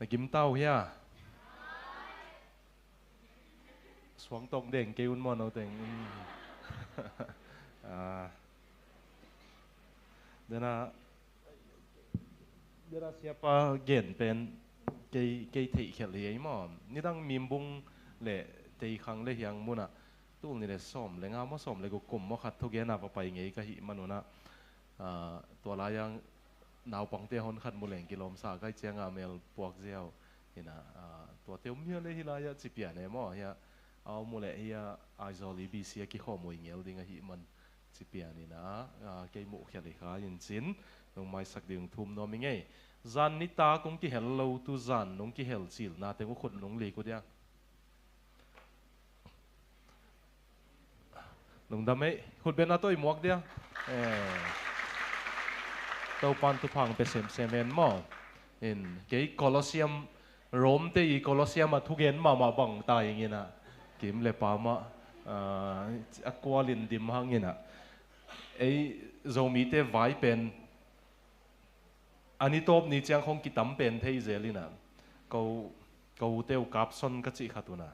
là kiếm tàu ya xuống tông đèn kêu mòn đâu tiền Dena siapa gen pen cái thị khel ấy mà ni đang mìm bung lệ tây khang lệ hiang muna tu ni lệ som lệ ngao mà som lệ go kum mà khát thu gen apa pai ngai cái hi manuna tua la yang nào bằng te hon khát muleng kilom sa cái chiang amel puak ziao ina tua teo mía lệ hi la ya chipia ne mo ya ao mule ya aizoli bc ki kho moi ngel ding hi man chipia ni na cái mũ khel hi kha yin chin nong mai sak ding thum no mi ngai zan ni ta kong ki hello tu zan nong ki hel chil na te ko khut nong le ko dia nong da me khut ben na toi muak dia tàu pan tu phang pe sem semen mo in cái Colosseum Rome te i Colosseum mà thu gen mà bằng tai ngina kim le pa ma aqualin dim hangina ấy Zomi te vai pen anh top ni chang không kitam pen thấy zelina câu teo capson cái gì khatuna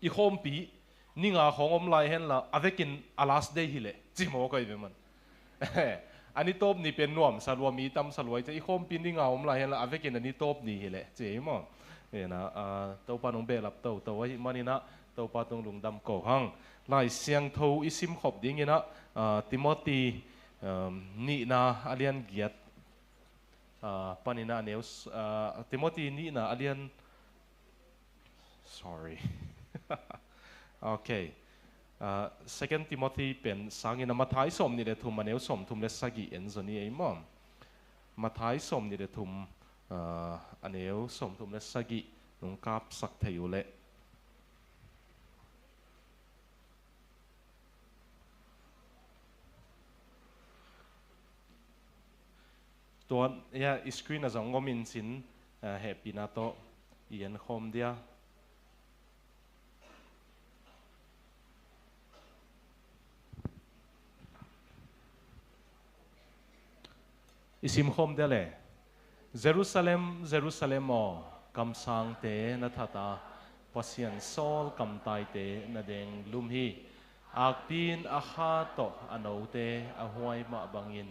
i khom pi ni nga khong lai hen la avekin alas day hile chi mo kai be man anh top ni pen nuam salwa mi tam salwai te i khom pi ni nga lai hen la avekin ani top ni hile che mo na tàu pa nong be lap tàu ai manina tàu pa tong lung dam ko hang lai siang tho isim khop ding ina Timothy ni na alian giat panina news Timothy ni na alian sorry okay Second Timothy pen sangina mathai som ni le thum aneu som thum le sagi en zoni ei mom mathai som ni le thum aneu som thum le sagi nong kap sak theu le tuan ya screen azong ngomin sin happy na to ian khom dia isim khom dia le Jerusalem Jerusalem o kam sang te na thata pasian sol kam tai te na deng lum hi akpin akha to ano te ahuai ma bangin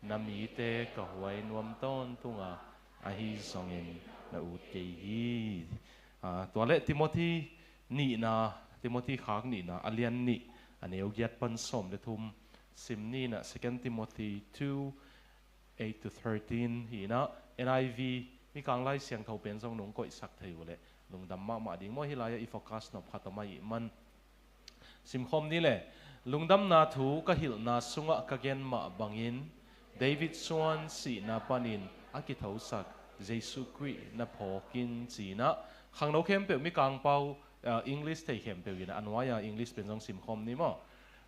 nami te ka huai nuam ton tunga ahi songin na ut ke hi toilet Timothy ni na Timothy khak ni na alian ni aneu giat pan som le thum sim ni na Second Timothy 2:8 to 13 hi na NIV mi kang lai siang thau pen song nong koi sak theu le lung dam ma ding mo hi la ya i focus nop khatama i man sim khom ni le lungdam na thu ka hil na sunga ka gen ma bangin David Swan si na panin aki thau sak Jesu Christ na phokin chi na khang no khem pe mi kang pau English thei khem pe ina anwaya English pen jong sim khom ni mo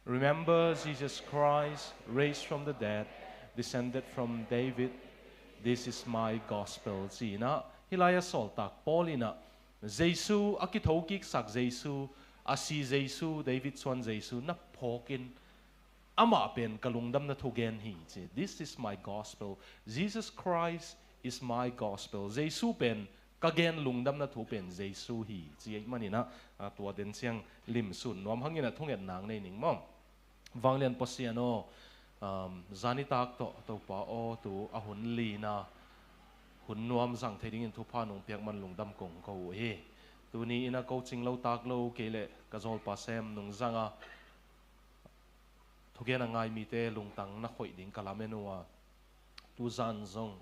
remember Jesus Christ raised from the dead descended from David this is my gospel chi na hilaya sol tak polina Jesu aki thau ki sak Jesu asi Jesu David Swan Jesu na phokin ama pen kalungdam na thugen hi che this is my gospel Jesus Christ is my gospel Jesu pen kagen lungdam na thu pen Jesu hi chi manina tua den siang lim sun nom hangina thungen nang nei ning mom wanglen posiano zani tak to pa o tu ahun li na hun nuam jang theding in thu pha nong piak man lungdam kong ko he tu ni ina coaching lo tak lo kele kazol pa sem nong zanga thugen angai mi te lungtang na khoi ding kalamenua tu zan zong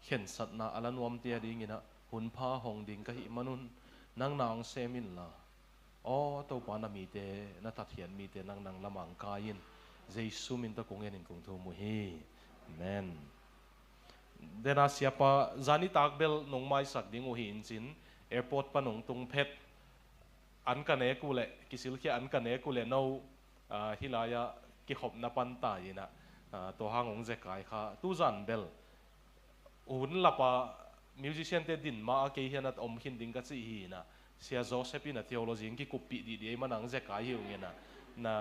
khen sat na alanuam te ding ina hun pha hong ding ka hi manun nang nang semin la o to pa na mi te na ta thian mi te nang nang lamang kain Jesu min ta kong en kong thu mu hi amen dena siapa zani takbel nong mai sak ding o hin chin airport pa nong tung phet an ka ne ku le kisil ki an ka ne ku le no hilaya ki khop na pan ta ina to hangong je kai kha tu zan bel un lapa musician te din ma ke hianat om hin ding ka chi hi na sia Joseph in a theology ki kupi di manang je kai hi ngena na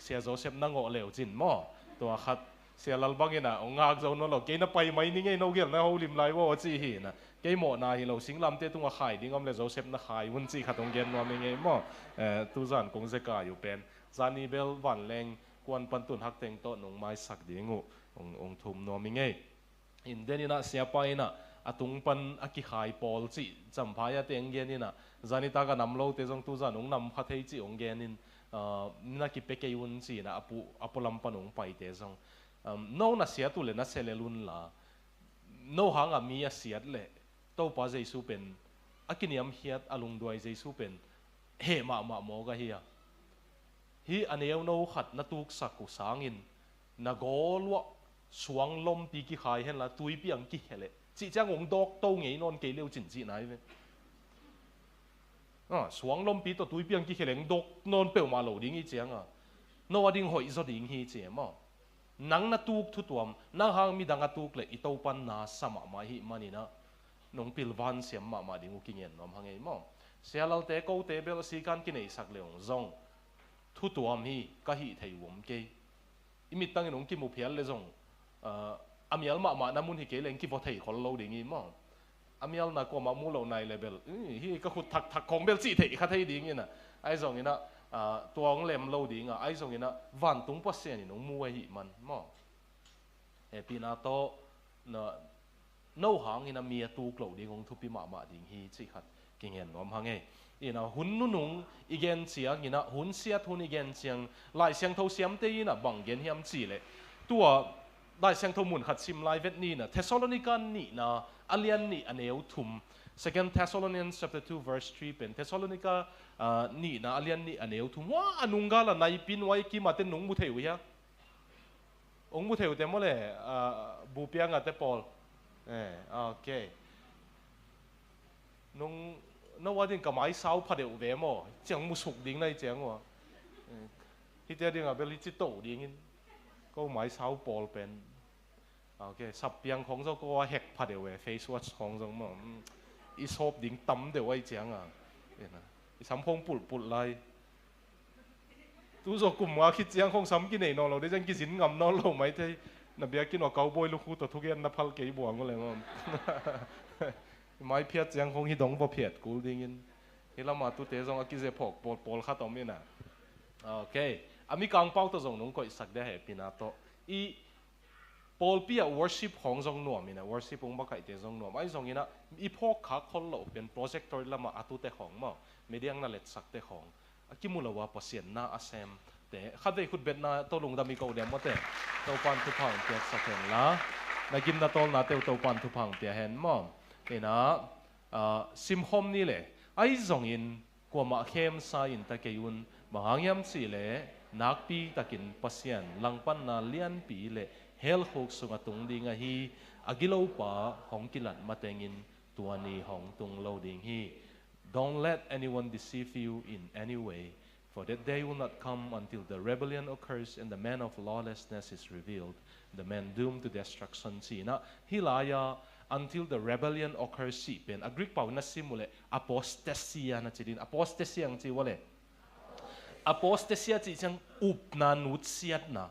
sia Joseph na ngo leo chin mo to khat sia lalbang ina ongak zo no lo ke na pai mai ni nge no gel na holim lai wo chi hi na cái mỏ na hi lo sinh làm te tung a khai ding om le Joseph na khai hun chi khatong gen no mi nge mo tu zan kong zeka yu pen zani bel van leng quan pan tun hak teng to nong mai sak dingu ong thum no mi nge in denina sia pa ina atung pan aki khai pol chi champhaya teng gen ina zani ta ga nam lo te jong tu zan ong nam pha thei chi ong gen in na ki peke yun chi na apu lam panong pai te jong no na sia tu le na selelun la no hanga mi a siat le to pa Jesu pen akiniam hiat alung duai Jesu pen he ma mo ga hi aneu no khat na tuk saku sangin na golwa suang lom pi ki khai hen la tui pi ang ki hele chi chang ong dok to ngei non ke leu chin chi nai ve suang lom pi to tui pi ang ki hele dok non pe ma lo ding i chang no ading hoi zo ding hi che mo nang na tuk thu tuam na hang mi danga tuk le i to pan na sama ma hi manina nong pilvan siam ma ding u kingen nom hangei mo selal te ko te bel si kan ki nei sak leong zong thu tuam hi ka hi thei wom ke imit tang nong ki mu phial le zong amial ma na mun hi ke leng ki vo thei khol lo ding i mo amial na ko ma mu lo nai level hi ka khut thak khong bel chi thei kha thei ding ina ai zong ina tuang lem lo ding ai zong ina van tung pa se ni nong mu hi man mo e pina to na no hang ina mi tu klo ding ong thu pi ma ding hi chi khat kingen nom hange ina hun nu nung igen chiang ina hun siat hun igen chiang lai siang tho siam te ina bang gen hiam chi le tua lai siang tho mun khat sim lai vet ni na Thessalonican ni na alian ni aneu thum 2 Thessalonians chapter 2 verse 3 pen Thessalonica ni na alian ni aneu thum wa anunga la nai pin wai ki ma te nung mu theu ya ong mu theu te mo le bu piang a te Paul okay nung nóว่าดิ่งกับไม้เสาพัดเดียวเวมอเจียงมุสุกดิ่งในเจียงวะที่เดียวดิ่งอ่ะเป็นลิจิโต้ดิ่งก็ไม้เสาปอลเป็นโอเคสับเปียงของเจ้าก็ว่าแหกพัดเดียวเวเฟซวัชของเจ้ามั่งอีชอบดิ่งตั้มเดียวไว้เจียงอ่ะเนี่ยอีสามพงปุดเลยตู้โจกลุ่มว่าคิดเจียงของซ้ำกินไหนนอนเราได้จังกินสินงำนอนเราไหมที่นับเบียกินว่าเกาบอยลูกคู่ตัวทุกอย่างนับพัลเกยบวงก็เลยมั่งไม่เพียรเจียงคงฮิดงบ่เพียรกูดิ้งฮิลามาตุเตจงอากิเจพกปอลข้าตอมินะโอเคอามีกังเป้าตัวจงนุ่งก็สักได้เหปินาโตอีปอลปีอะ worship ของจงหน่วมินะ worship องค์บักไก่เตจงหน่วมไอ้จงนี้นะอีพกขาคนโลเป็น projector ละมาอาตุเตของมั้งไม่ได้ยังนั่นเล็ดสักเตของอากิมุลว่าภาษาหน้าอาเซมแต่ข้าได้ขุดเบ็ดนาตัวลุงดามีกูเดมว่าแต่ตัวปันทุพังเตียสักเห็นละนักกินนาตอลนาเตตัวปันทุพังเตียเห็นมั้งนี่นะซิมโฮมนี่แหละไอ้จงอินกว่ามาเข้มสายอินตะเกียนบางยามสิเละนักปีตะกินปัสยันลังปันนาเลียนปีเละเฮลฮกสุงตุงดิงะฮีอากิโลปะของกิลันมาเตงินตัวนี้ของตุงโลดิงฮี Don't let anyone deceive you in any way for that day will not come until the rebellion occurs and the man of lawlessness is revealed the man doomed to destruction สินะฮิลายาuntil the rebellion occurs สิเป็นอักฤษเป่านัสซิมุเล apostasia นะจีดิน apostasia ยังจีว่าเลย apostasia จีจังอุปนานุษย์นะ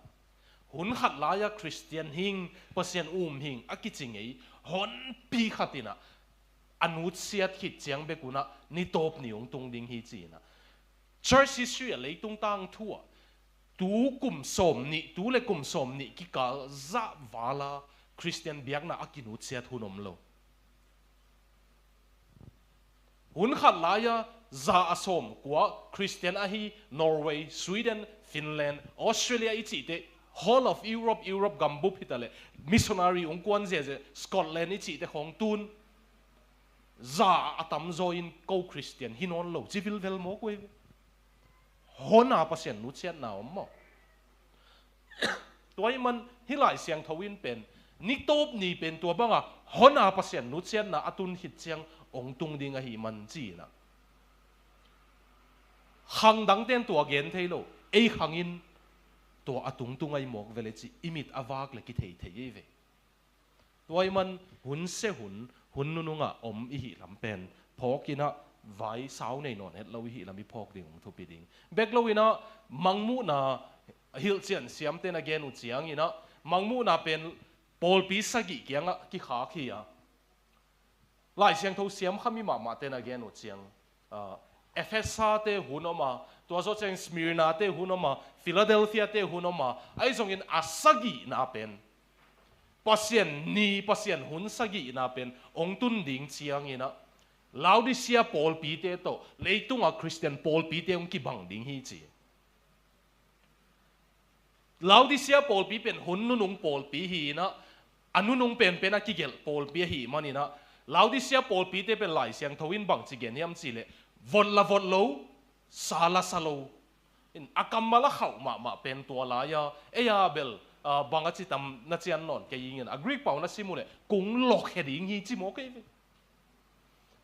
หุนขัดลายคริสเตียนหิงเปอร์เซียนหิงอักจิงไอหอนปีขัดนะอนุษย์ขิดเจียงเบกุนะนี่ตบนิยงตรงดิ่งฮีจีนะ church history เลยตรงตั้งทั่วตูกุมสมนี่ตูเลยกุมสมนี่กิกาจะวาลาคริสเตียนเบียกนะอากินุเซียทุนอมโลหุ่นขัดลายจะอาสมกว่าคริสเตียนอาฮีนอร์เวย์สวีเดนฟินแลนด์ออสเตรเลียอีจีเต whole of Europe กัมบุพิตาเลมิสชันนารีองค์กรเจสกอตแลนด์อีจีเตของตุนจะอาตัมโจอินกูคริสเตียนฮินอนโลจิฟิลเวลโมกุยฮอนาปัสยันนุเซียนนาอมโมตัวมันฮิไลเสียงทวินเป็นนิโตบนี่เป็นตัวบ้างฮอนาปัสยันนุเซียนนาอตุนหิตเสียงองตุงดิงะหิมันจีนะขังดังเต้นตัวเกนเทโลไอขังอินตัวอตุงตุงไอหมอกเวลจีอิมิตอวากเลกิเทเทยเวตัวมันหุ่นเสหุ่นนุงะอมอิหิลำเป็นพอกินะไว้สาวในนอนเฮ็ดเราอิหิลำมิพอกดิ่งทุบดิ่งเบกเราวินะมังมูนะฮิลเซียนเสียมเต้นเกนุเจียงอินะมังมูนะเป็นปอลปีสกิเกียงะกิขาขี้อะ lại xiang thâu xiêm khami mà tên again ở chiang Ephesus te hunoma tua zo chang Smyrna te hunoma Philadelphia te hunoma ai zong in asagi na pen pasien ni pasien hun sagi na pen ong tun ding chiang ina Laodicea Paul pi te to leitung a Christian Paul pi te ong ki bang ding hi chi Laodicea Paul pi pen hun nu nung Paul pi hi na anu nung pen pen a ki gel Paul pi hi manina Laodicea Paul pi te pen lai siang thawin bang chi gen yam chi le vot lo sala salo in akamala khau ma pen tua la ya eya bel banga chi tam na chian non ke yin a Greek pau na simule kung lok heding hi chi mo ke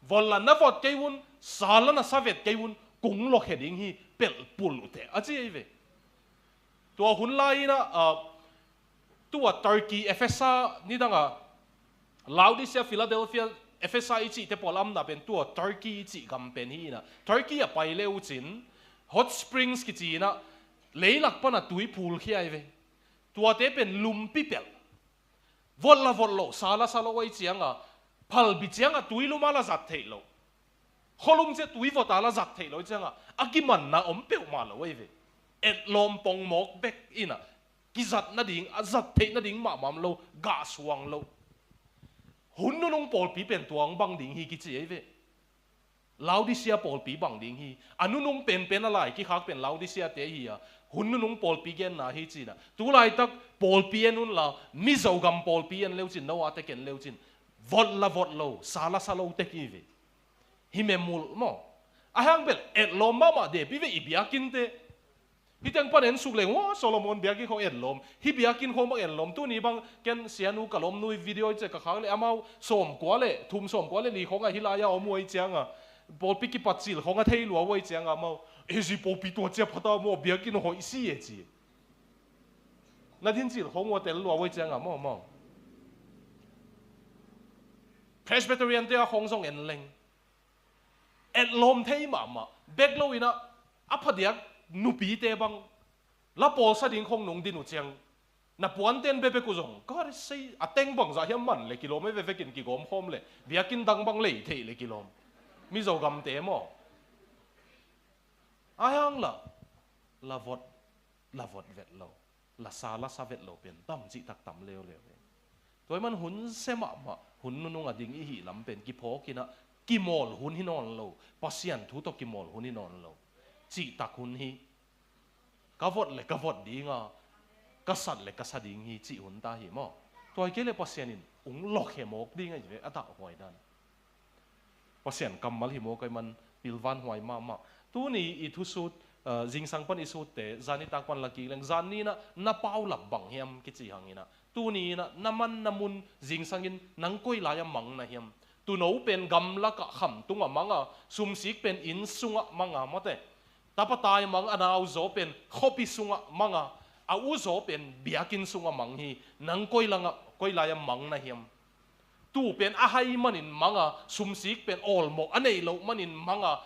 volla na vot ke un sala na savet ke un kung lok heding hi pel pul te a chi ve tua hun lai na tua Turkey Ephesus ni danga Laodicea Philadelphia Ephesus chi te polam na pen tua Turkey chi gam pen hi na Turkey a pai leu chin hot springs ki chi na leilak pa na tui pool khi ai ve tua te pen lum pipel vollo sala wai chianga phal bi chianga tui lumala zat theilo kholum che tui votala zat theilo chianga akiman na ompeu ma lo ve et lom pong mok bek ina kizat na ding azat the na ding ma mam lo ga suang lo hun nu nong Paul pi pen tuang bang ding hi ki chi ai ve Laodicea Paul pi bang ding hi anu nong pen alai ki khak pen Laodicea te hi a hun nu nong Paul pi gen na hi chi na tu lai tak Paul pi en un la mi zo gam Paul pi en leu chin no ate ken leu chin vot lo sala salo te ki ve hi memul mo a hang bel et lo mama de pi ve ibiakin te hitang panen sugleng wa Solomon biaki ko et lom hi biakin ko ma et lom tu ni bang ken sianu kalom nui video che ka khang le amau som kwa le thum som kwa le ni khonga hilaya omoi changa Paul pi ki patsil khonga thei lo wai changa mau ezi Paul pi to che phata mo biakin ho isi e chi na din chil khong wa tel lo wai changa mo Presbyterian te a khong song en leng et lom thei ma bek lo ina apadiak nupi te bang la Paul sa ding khong nong dinu chiang na puan ten bebe ku zong God say ateng bang za hiam man le kilom ve ve kin ki gom khom le biakin dang bang le thei le kilom mi zo gam te mo ayang la vot vet lo la sa vet lo pen tam chi tak tam leo toy man hun sema ma hun nung ading i hi lam pen ki pho kina ki mol hun hi non lo pasian thu to ki mol hun hi non lo chi tak hun hi ka vot di nga ka sat ding hi chi hun ta hi mo toy ke le pasian in ung lok he mok ding ai ve ata hoi dan pasian kamal hi mo kai man pilvan hoi ma tu ni I thu sut jing sang pan I sut te zani tak pan laki leng zani na pau lap bang hiam ki chi hangina tu ni na naman namun jing sangin nang koi la ya mang na hiam tu no pen gam la ka kham tunga manga sum sik pen in sunga manga mate tapatai mang anaw zo pen khopi sunga manga au zo pen biakin sunga mang hi nang koi la ya mang na hiam tu pen ahai manin manga sum sik pen all mo anei lo manin manga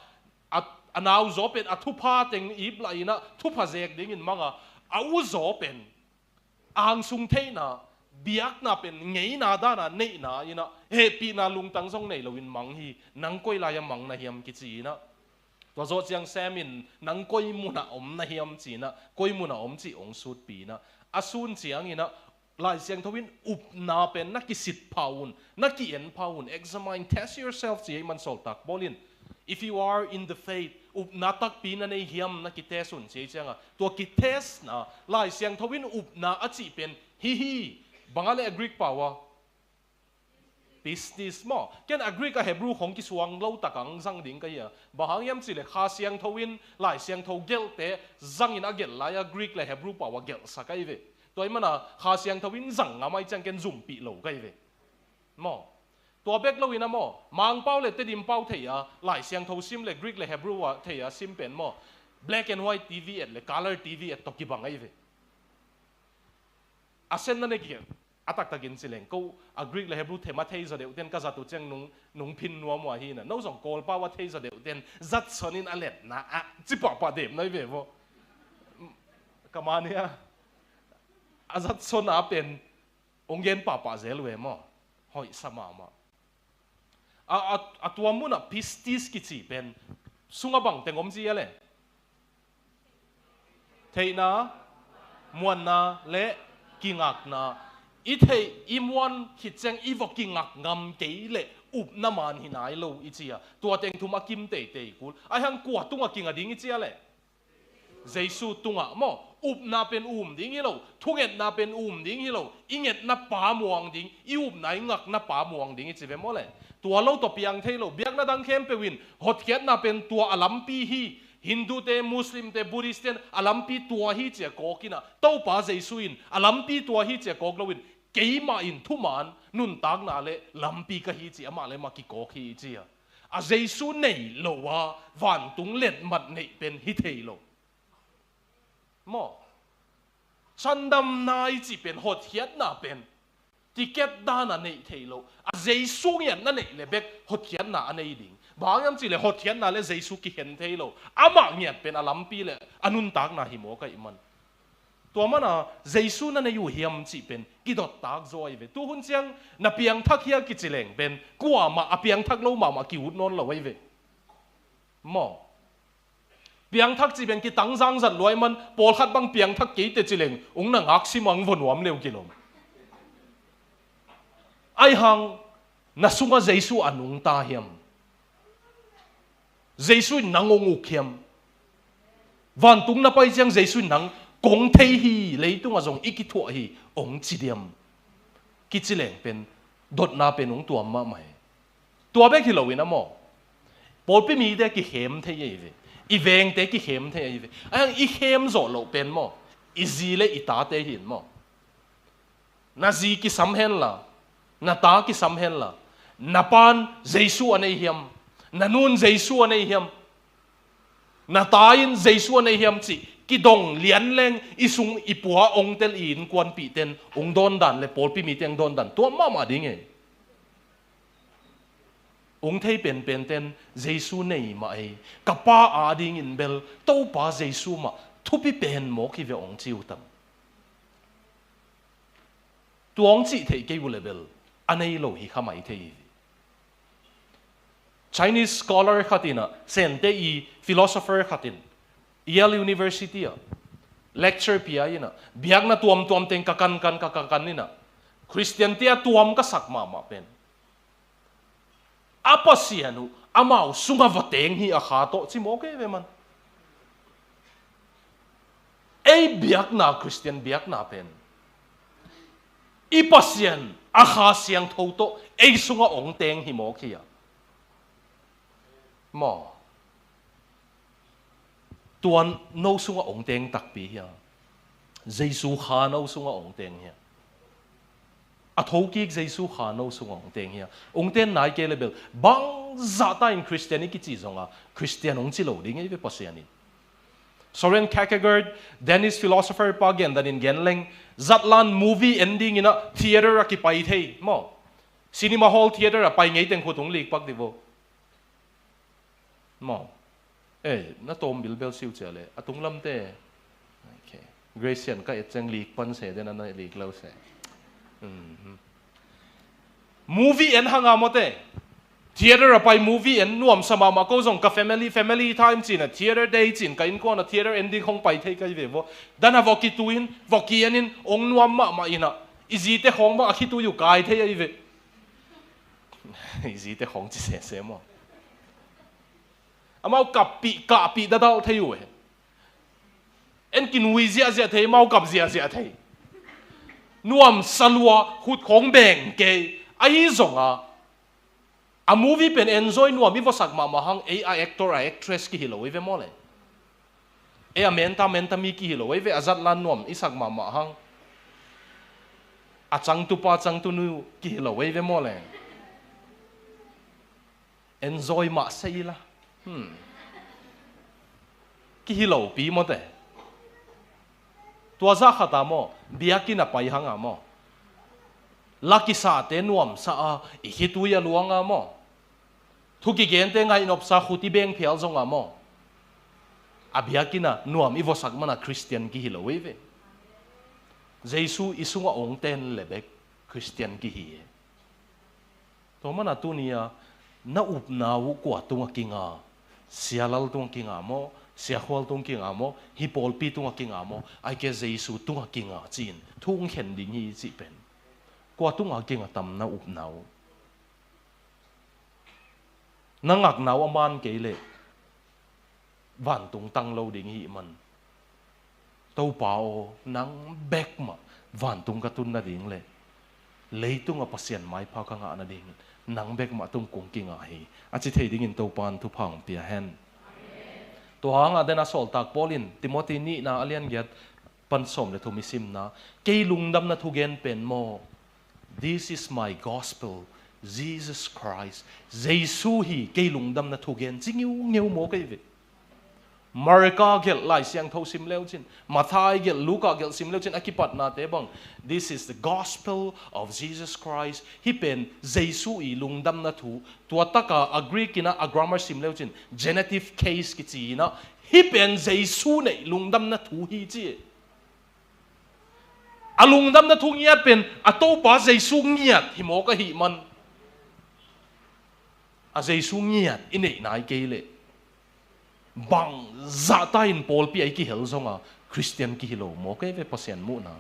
anaw zo pen athupa teng ibla ina thupa zek ding in manga au zo pen ang sung thei na biak na pen ngei na da na nei na ina he pi na lung tang song nei lo in mang hi nang koi la ya mang na hiam ki chi na to zo chiang semin nang koi mu na om na hiam chi na koi mu na om chi ong sut pi na asun chiang ina lai siang thowin up na pen na ki sit paun na ki en paun examine test yourself chi man sol tak bolin if you are in the faith up na tak pi na nei hiam na ki tesun che changa to ki test na lai siang thowin up na achi pen hi bangale Greek power business mo ken agree ka Hebrew khong ki suang lo takang sang ding ka ya bahang yam chi le kha siang thowin lai siang tho gel te zang in agel la ya Greek le Hebrew power gel sakai ve toy mana kha siang thowin zang ngamai chang ken zum pi lo kai ve mo to bek lo ina mo mang pau le te dim pau thei ya lai siang tho sim le Greek le Hebrew wa thei ya sim pen mo black and white TV at le color TV at to ki bangai ve asen na ne ki atak takin sileng ko Greek le Hebrew thema thei za deu ten ka za tu cheng nung phin nuam wa hi na no song kol pa wa thei za deu ten zat sonin alet na a chi pa dem noi ve vo kamania azat son a pen ongyen pa zel we mo hoi sama ma tua mun a pistis ki chi pen sunga bang tengom chi ale theina muan na le kingak na i thei i muan khit cheng i vok kingak ngam ke le up na man hinai lo i chia tua teng thuma kim te te kul ai hang kwa tunga kinga ding i chia le Giêsu tunga mo up na pen ding hi lo thuget na pen ding hi lo inget na pa muang ding i up nai ngak na pa muang ding i chi ve mo le tua lo to piang thei lo biak na dang khem pe win hot khiat na pen tua alampi hi Hindu te Muslim te Buddhist te alampi tua hi che kokina to pa Giêsu in alampi tua hi che kok lo win keima in thuman nun tak na le lampi ka hi chi ama le ma ki kok hi chi a Giêsu nei lo wa van tung let mat nei pen hi thei lo mo chandam nai chi pen hot hiat na pen ticket da na nei thei lo a Giêsu yan na nei le bek hot hiat na anei ding bangam chi le hot hiat na le Giêsu ki hen thei lo ama ngiat pen alampi le anun tak na hi mo ka iman tua mana Giêsu na nei u hiam chi pen ki dot tak zoi ve tu hun chiang na piang thak hia ki chileng pen kwa ma a piang thak lo ma ki ut non lo wei ve mo piang thak chi ben ki tang jang zat loi man pol khat bang piang thak ke te chileng ung na ngak simang von wam leu kilom ai hang na sunga Giêsu anung ta hiam Giêsu nangong ukhiam van tung na pai chiang Giêsu nang kong thei hi leitung azong ikithua hi ong chidiam ki chileng pen dot na pen ung tuam ma mai tua bek hi lowin amo pol pe mi de ki hem thei ye ve i veng te ki hem the ai ve ang i hem zo lo pen mo i zi le i ta te hin mo na zi ki sam hen la na ta ki sam hen la na pan Giêsu anei hiam na nun Giêsu anei hiam na ta in Giêsu anei hiam chi ki dong lian leng i sung i puwa ong tel in kwan pi ten ong don dan le pol pi mi teng don dan to ma ding e ong thei pen pen ten Giêsu nei ma ai kapa a ding in bel to pa Giêsu ma thu pi pen mo ki ve ong chiu tam tuong chi thei ke bu level anei lo hi khamai thei Chinese scholar khatina sen te I philosopher khatin Yale University lecture pia ina biak na tuam teng kakan nina Christian tia tuam ka sakma ma pen apa sianu amau sunga vateng hi a kha to chi mo ke ve man ei biak na Christian biak na pen ipasian a kha siang tho to ei sunga ong teng hi mo khia mo tuan no sunga ong teng tak pi hi Giêsu kha no sunga ong teng hi a thâu ki Giêsu kha no sunga ong teng hi ong ten nai ke level bang zata in Christianity chi zonga Christian ong chi lo ding e ve pasiani Soren Kierkegaard Danish philosopher pa gen dan in genleng zatlan movie ending ina theater ki pai thei mo cinema hall theater a pai ngei teng khutung lik pak divo mo na tom bilbel siu chale atung lam te okay Gracian ka etchang lik pan se den na lik lo se movie en hanga mote theater apai movie en nuam sama ma ko jong ka family time chin a theater day chin ka in ko na theater ending khong pai thei kai ve vo dana voki tuin voki anin ong nuam ma ina izi te khong ba khi tu yu kai thei ai ve izi te khong chi se mo amau kapi da dau thei we en kin wi zia thei mau kap zia thei nuam salwa hut khong beng ke ai zonga a movie pen enjoy nuam mi vosak ma hang ai actor a actress ki hilo we ve mole e a menta mi ki hilo we ve azat lan nuam isak ma hang a chang tu nu ki hilo we ve mole enjoy ma sei la ki hilo pi mo te tua za khata mo biaki na pai hanga mo laki sa te nuam sa a I hitu ya luanga mo thuki gente ngai nop sa khuti beng phial zonga mo abiaki na nuam ivo sakmana Christian ki hilo we ve Giêsu isunga ong ten lebek Christian ki hi to mana tu nia na up na u kwa tunga kinga sialal tunga kinga mo siahwal tunga kinga mo hi polpi tunga kinga mo ai ke jesu tunga kinga chin thung khen ding hi chi pen kwa tunga kinga tam na up nau nangak nau aman ke le van tung tang lo ding hi man tàu pao nang bek mà van tung ka tun na ding le leitung a pasien mai pha ka nga na ding nang bek ma tung kung king a hi a chi thei ding in to pan thu phang pia hen to hanga dena sol tak polin timothy ni na alian get pan som le thumi sim na ke lungdam na thu gen pen mo this is my gospel Jesus Christ Jesu hi ke lungdam na thu gen chingiu ngeu mo kai ve Marka gel lai siang tho sim leo chin Mathai gel Luka gel sim leo chin akipat na te bang this is the gospel of Jesus Christ hi pen Jesu I lungdam na thu tua taka agree kina a grammar sim leo chin genitive case ki chi na hi pen Jesu nei lungdam na thu hi chi a lungdam na thu ngiat pen a to pa Jesu ngiat hi mo ka hi man a Jesu ngiat inei nai ke le bang zata in Paul pi ai ki hel zonga Christian ki hilo mo ke ve pasien mu na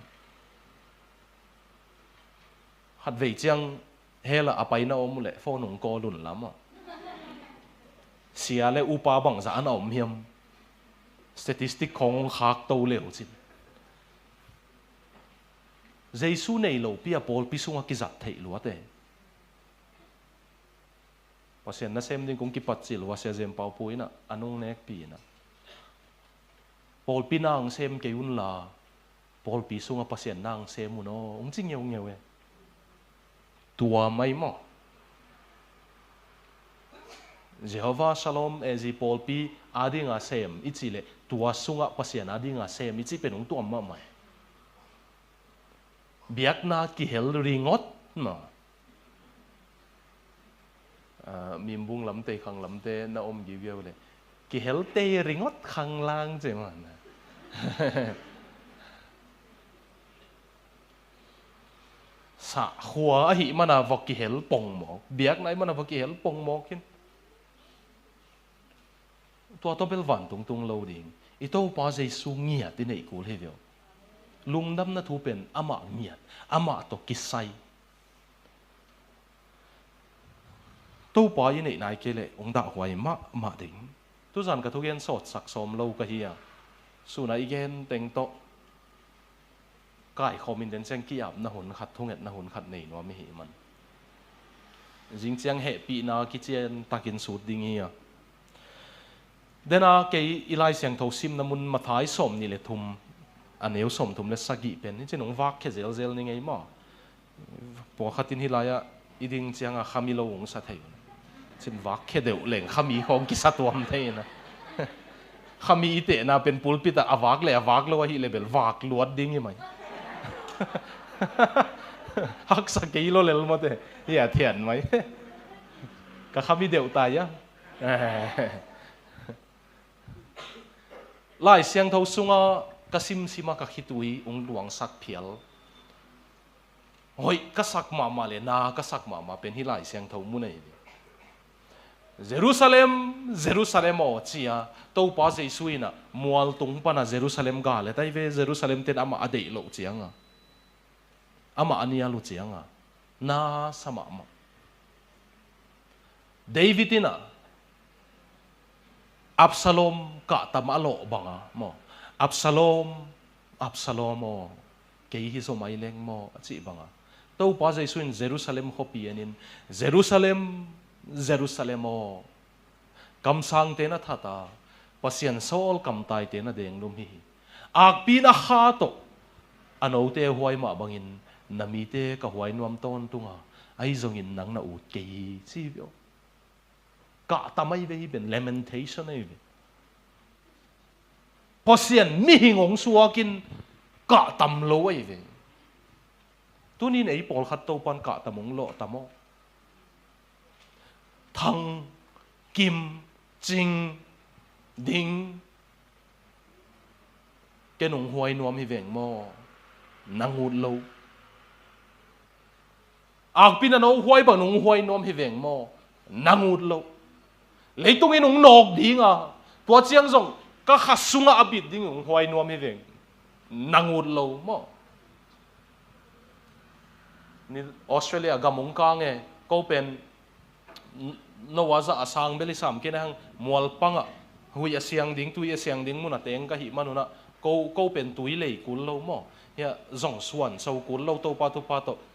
hat ve chiang hela apai na om le phone ong ko lun lama sia le upa bang za na om hiam statistic khong khak to leo chin Jesu nei lo pi a Paul pi sunga ki zat thei lo te pasien na sem ding kung ki patsil wa se jem pau pui na anung nek pi na Paul pi nang sem ke un la Paul pi sunga pasien nang sem mu no ong ching ngeu e tua mai mo Jehovah Shalom ezi Paul pi adinga sem ichile tua sunga pasien adinga sem ichi penung tu amma mai biak na ki hel ringot ma mimbung lam te khang lam te na om gi viau le ki hel te ringot khang lang che man sa khua hi mana vok ki hel pong mo biak nai mana vok ki hel pong mo kin tua to bel van tung tung lo ding I to pa Jesu ngia ti nei kul he viau lungdam na thu pen ama ngiat ama to kisai to pa yi nei nai ke le ong da hwai ma ding tu zan ka thu gen sot sak som lo ka hi ya su na igen teng to kai khomin den chang ki ap na hun khat thunget na hun khat nei no mi hi man jing chiang he pi na ki chen takin sut ding hi ya dena ke ilai siang tho sim na mun mathai som ni le thum aneu som thum le sagi pen ni chenong wak khe zel zel ni ngei ma po khatin hilaya iding chianga khamilo ong sa thei chin wak khe deu leng khami khong ki satwam thei na khami ite na pen pulpita awak le awak lo hi level wak luat ding hi mai hak sa kilo lel mo te ya thian mai ka khami deu ta ya lai siang tho sunga kasim sima ka khitui ung luang sak phial hoi ka sak ma le na ka sak ma pen hi lai siang tho mu nei Jerusalem o chia to pa Jesuina mual tung pa na Jerusalem ga le tai ve Jerusalem ten ama adei lo chianga ama ania lo chianga na sama ma Davidina Absalom ka tamalo banga mo Absalom mo ke hi so mai leng mo chi banga to pa Jesuin Jerusalem hopi anin Jerusalem o kam sang te na thata pasien sol kam tai te na deng lum hi ak pi na ha to ano te huai ma bangin nami te ka huai nuam ton tunga ai zongin nang na ut ke chi bio ka tamai ve ben lamentation ai ve pasien mi hingong suakin ka tam lo ai ve tunin ei pol khat to pan ka tamong lo tamo thang kim ching ding cái nung huai nuam hi veng mo nangut lo ak pin ano huai ba nung huai nuam hi veng mo nangut lo leitung inung nok ding a tua chiang zong ka khasunga abit ding ung huai nuam hi veng nangut lo mo ni Australia gamung ka nge ko pen no waza asang beli sam ke hang mual panga hui asiang ding tui asiang ding mun ateng ka hi manuna ko pen tui lei kul lo mo ya zong suan so kul lo to pa to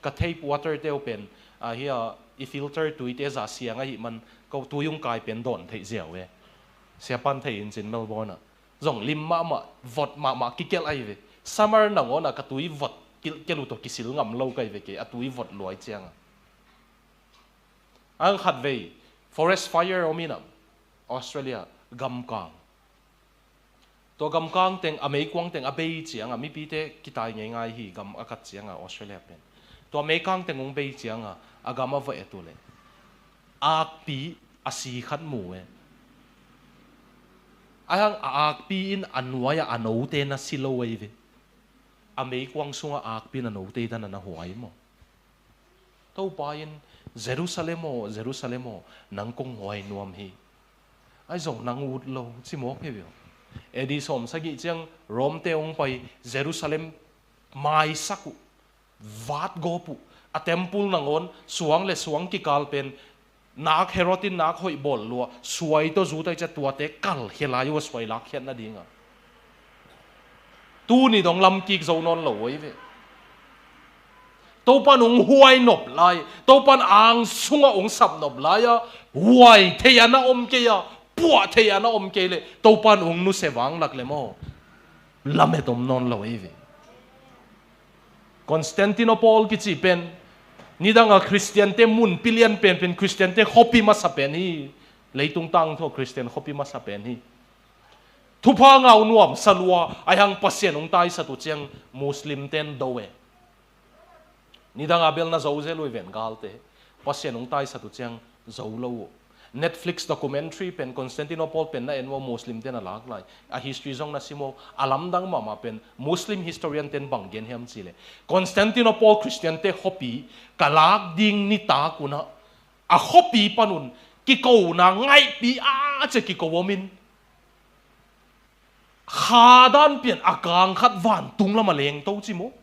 ka tape water te pen a hia I filter tui te za siang a hi man ko tuyung kai pen don thei ziaw we sia pan thei in chin Melbourne zong lim ma vot ma kikel ai ve summer na ngona ka tui vot kelu to kisil ngam lo kai ve ke a tui vot loi chiang ang khat ve forest fire ominam Australia gam kang to gam kang teng amei kwang teng abei chiang mi pi te kitai ngai ngai hi gam akat chiang Australia pen to amei kang teng ung bei chiang agama va etule ak pi asi khat mu e ayang ak pi in anwaya ano te na silo wei ve amei kwang sunga ak pi na no te tan na huai mo to pa in Jerusalem nang kong huai nuam hi ai zong nang ut lo chi mo phe bio edi som sagi chiang rom te ong pai Jerusalem mai saku vat gopu a temple nangon suang le suang ki kalpen nak herotin nak hoi bol lo suai to zu tai cha tua te kal helayo suai lak hian na dinga tu ni dong lam ki zo non lo wei ve to pan ung huai nop lai to pan ang sunga ung sap nop lai ya huai the ya na om ke ya puwa the ya na om ke le to pan ung nu se wang lak le mo lamet om non lo wei ve Constantinople ki chi pen nidanga Christian te mun pilian pen Christian te hopi ma sa pen hi leitung tang tho Christian hopi ma sa pen hi thupa ngau nuam salwa ayang pasien ung tai sa tu chiang Muslim ten dowe nidanga bel na zo ze lui ven galte pasien ung tai sa tu chiang zo lo Netflix documentary pen Constantinople pen na enwo Muslim ten alak lai a history zong na simo alam dang mama pen Muslim historian ten banggen hem chile Constantinople Christian te hopi kalak ding ni ta kuna a hopi panun ki ko na ngai pi a che ki ko womin khadan pian akang khat van tung la maleng to chi mo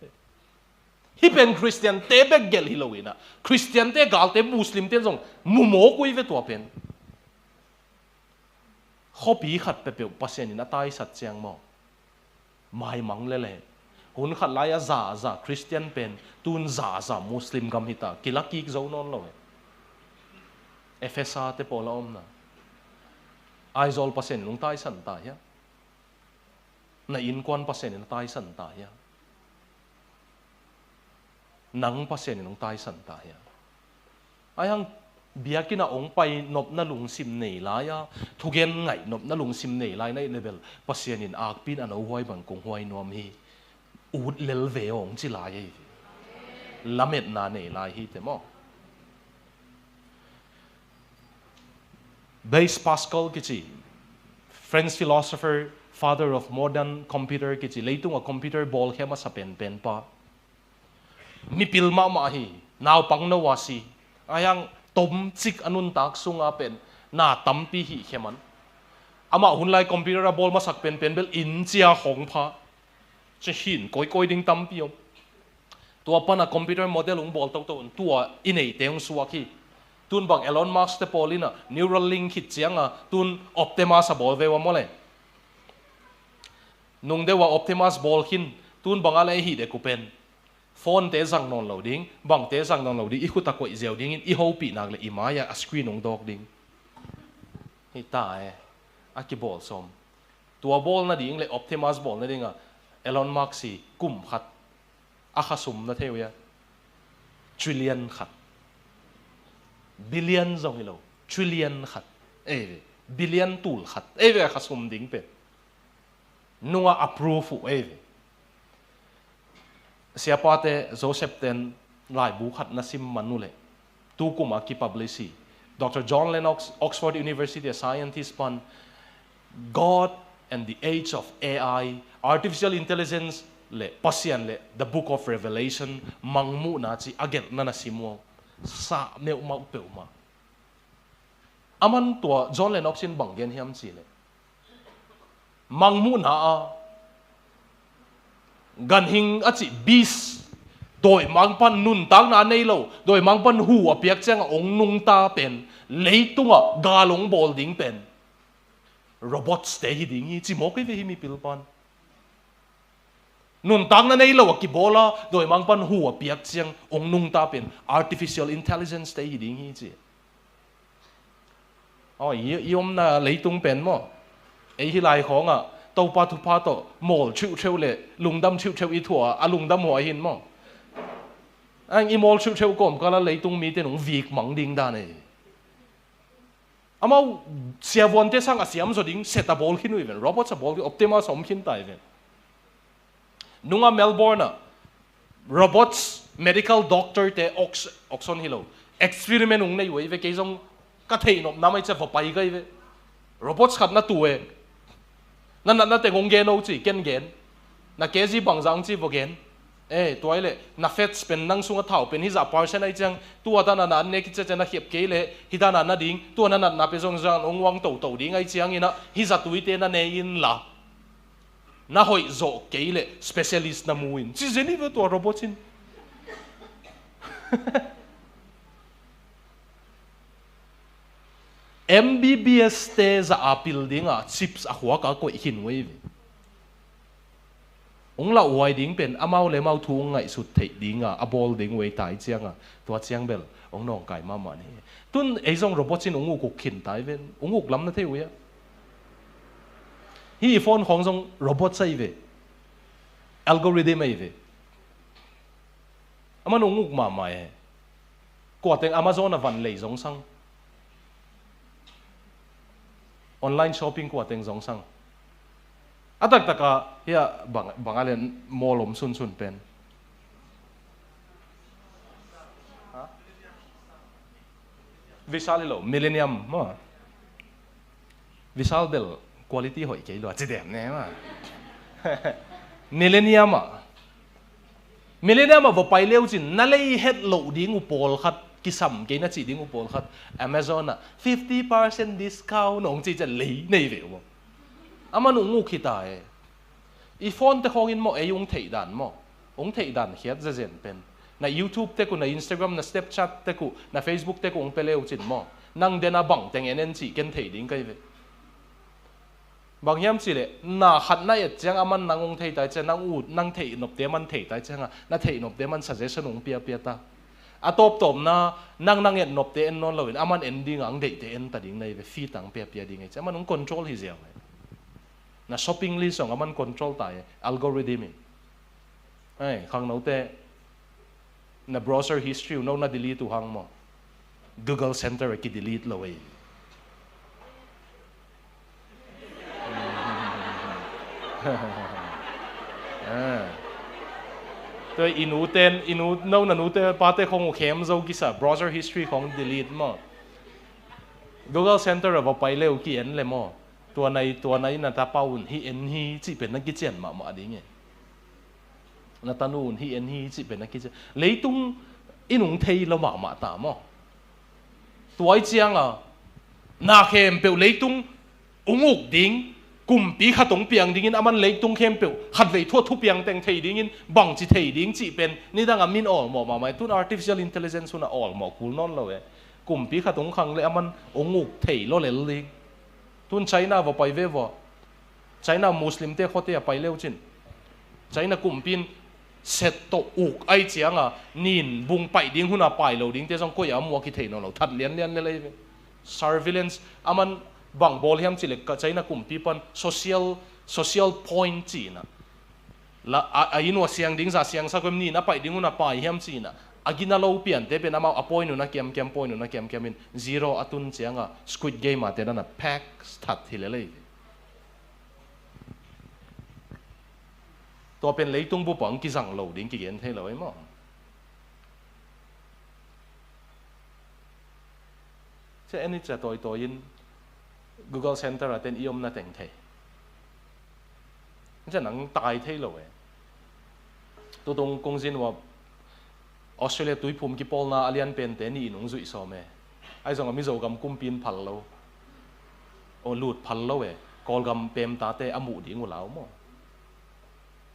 hi pen Christian te bek gel hilowina Christian te gal te Muslim te zong mumo kui ve to pen hopi khat pe pe pasien in atai sat chiang mo mai mang le le hun khat la ya za Christian pen tun za Muslim gam hita kilaki zo non lo FSA te pola om na aizol pasien lung tai san ta ya na in kwan pasien in tai san ta ya nang pasien nung tai san ta ya ayang biakina ong pai nop na lung sim nei la ya thugen ngai nop na lung sim nei lai nei level pasien in ak pin ano huai bang kong huai nom hi ut lel ve ong chi la ye lamet na nei lai hi te mo Blaise Pascal kichi French philosopher father of modern computer kichi leitung a computer ball hema sa pen pa mi pilma ma hi naw pang na wasi ayang tom chik anun tak sunga pen na tampi hi heman ama hunlai computer a bol masak pen bel in chia hong pha che hin koi ding tampi om tua pana computer model ung bol to tua inei teung suaki tun bang Elon Musk te polina neural link hit chianga tun Optimus a bol ve wa mole nung dewa Optimus bol hin tun bangala hi de kupen phone te zang non loading bang te zang non loading i khuta ko i zeu ding in i ho pi nak le i maya a screen ong dog ding hi ta a ki bol som tua bol na ding le Optimus bol na dinga Elon Musk si kum khat a khasum na theu ya trillion khat billion zong ilo trillion khat billion tul khat ve khasum ding pe nunga approve siapa te Joseph ten lai bu khat na sim manule tu kuma ki publishi Dr. John Lennox Oxford University a scientist pan God and the age of AI artificial intelligence le pasian le the book of Revelation mangmu na chi agel na nasimo sa meu mau pe uma aman tua John Lennox sin bang gen hiam chi le mangmu na gan hing achi bis doi mangpan nun tang na nei lo doi mangpan hu apiak chang ong nung ta pen leitunga galong bol ding pen robot stay hi ding hi chi mo ke ve hi mi pilpan nun tang na nei lo ki bola doi mangpan hu apiak chang ong nung ta pen artificial intelligence stay hi ding hi chi yom na leitung pen mo ei hi lai khong a tàu pa thu pa to mol chiu chiu le lungdam chiu chiu I thua a lungdam ho hin mo anh imol chiu chiu kom kala leitung mi te nong vik mang ding da ne amau sia von te sang asiam so ding set a ball hin wi ven robot sa ball optima som hin tai ven nunga Melbourne robots medical doctor te oxon hilo experiment ung nei we ve ke jong ka thei nop namai cha pai gai ve robots khat na tuwe na te ngong gen o chi ken gen na ke ji bang jang chi bo gen toile na fet spend nang sunga thau pen hi za person ai chang tua ta na ne ki cha na hiep ke le hi da na ding tua na pe jong jang ong wang to ding ai chiang ina hi za tuite na ne in la na hoi zo ke le specialist na muin chi zeni ve to robot chin MBBS te za apil dinga chips a huwa ka ko hin wei ong la wai ding pen amau le mau thu ngai sut thei dinga a bol ding wei tai chianga to chiang bel ong nong kai ma ma ni tun ei jong robot chin ong ku khin tai ven ong lam na theu ya hi phone khong jong robot sai ve algorithm ai ve aman ong ma ma e ko teng Amazon a van lei jong sang online shopping ko ateng jong sang atak taka ya bangalen molom sun pen Vishal lo millennium mo Vishal bel quality hoi ke lo chidem ne ma millennium vo pai leu chin na lei het lo ding upol khat kisam ke na chi ding upol khat Amazon na 50% discount ong chi cha lei nei ve mo aman ung khita e I phone te khongin mo e ung thei dan mo ong thei dan hiat za zen pen na YouTube te ku na Instagram na Snapchat te ku na Facebook te ku ong peleu chin mo nang dena bang teng enen chi ken thei ding kai ve bang yam chi le na khat na et chang aman nang ong thei tai cha nang ut nang thei nop te man thei tai changa na thei nop te man suggestion ong pia ta atop tom na nang et nop te en non lo aman ending ang dei te en ta ding nei ve fi tang pia ding ai chaman ong control hi ziaw na shopping list ong aman control tai algorithm ai khang no te na browser history no na delete tu hang mo Google Center ki delete lo ai tôi inu no na nu te pa te khong khem zo ki sa browser history khong delete mo Google Center va pai leu ki en le mo tua này na ta paun hi en hi chi pen na ki chen ma ding e na tanun hi en hi chi pen na ki leitung inung thei lo ma ta mo tuai chiang na khem pe leitung unguk ding kum pi khatong piang dingin aman leitung khem pe khat vei thu piang teng thei dingin bang chi thei ding chi pen ni dang amin all mo ma mai tun artificial intelligence una all mo kul non lo e kum pi khatong khang le aman unguk thei lo le ling tun China va pai ve vo China Muslim te khote pai leu chin China kum pin set to uk ai chianga nin bung pai ding huna pai lo ding te jong ko ya mo ki thei no lo that lian le surveillance aman bang bol hiam chile ka China kum pi pan social point chi na la a ino siang ding za siang sa kum ni na pai ding huna pai hiam chi na agina lo pian te pe nama appoint na kem point na kem in zero atun chianga squid game ate na pack start hilele to pen leitung bu pang ki jang lo ding ki gen the lo mo che ani cha toi in Google Center aten iom na teng the che nang tai the lo e to dong kong jin wa Australia tui phum ki pol na alian pen te ni nung zui so me ai zong mi zo gam kumpin phal lo o lut phal lo e kol gam pem ta te amu ding ulau mo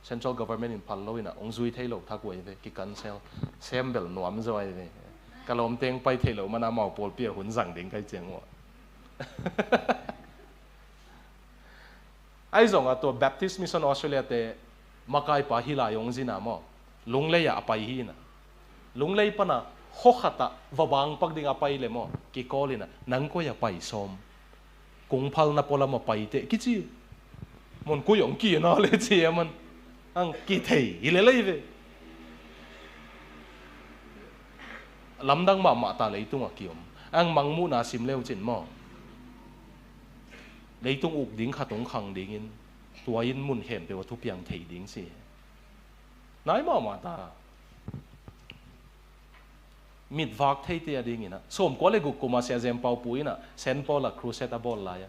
central government in phal lo ina ong zui thei lo thak wei ve ki cancel sembel nuam zoi ve kalom teng pai thei lo mana mau pol pia hun zang ding kai cheng mo ai zong a to Baptist Mission Australia te makai pa hila yong zina mo lunglei a pai hi na lunglei pa na hokhata wawang pagding apai le mo ki kolina nang ko ya pai som kung phal na pola mo pai te ki chi mon ko yong ki na le chi man ang ki thei ile le ve lamdang ma ta leitung a kiom ang mangmu na sim leo chin mo leitung uk ding khatong khang ding in tua in mun hem pe wa thu piang thei ding si nai ma ta mid vak thei te ading ina som ko le gu kuma sia zem pau puina sen pola cruseta bol la ya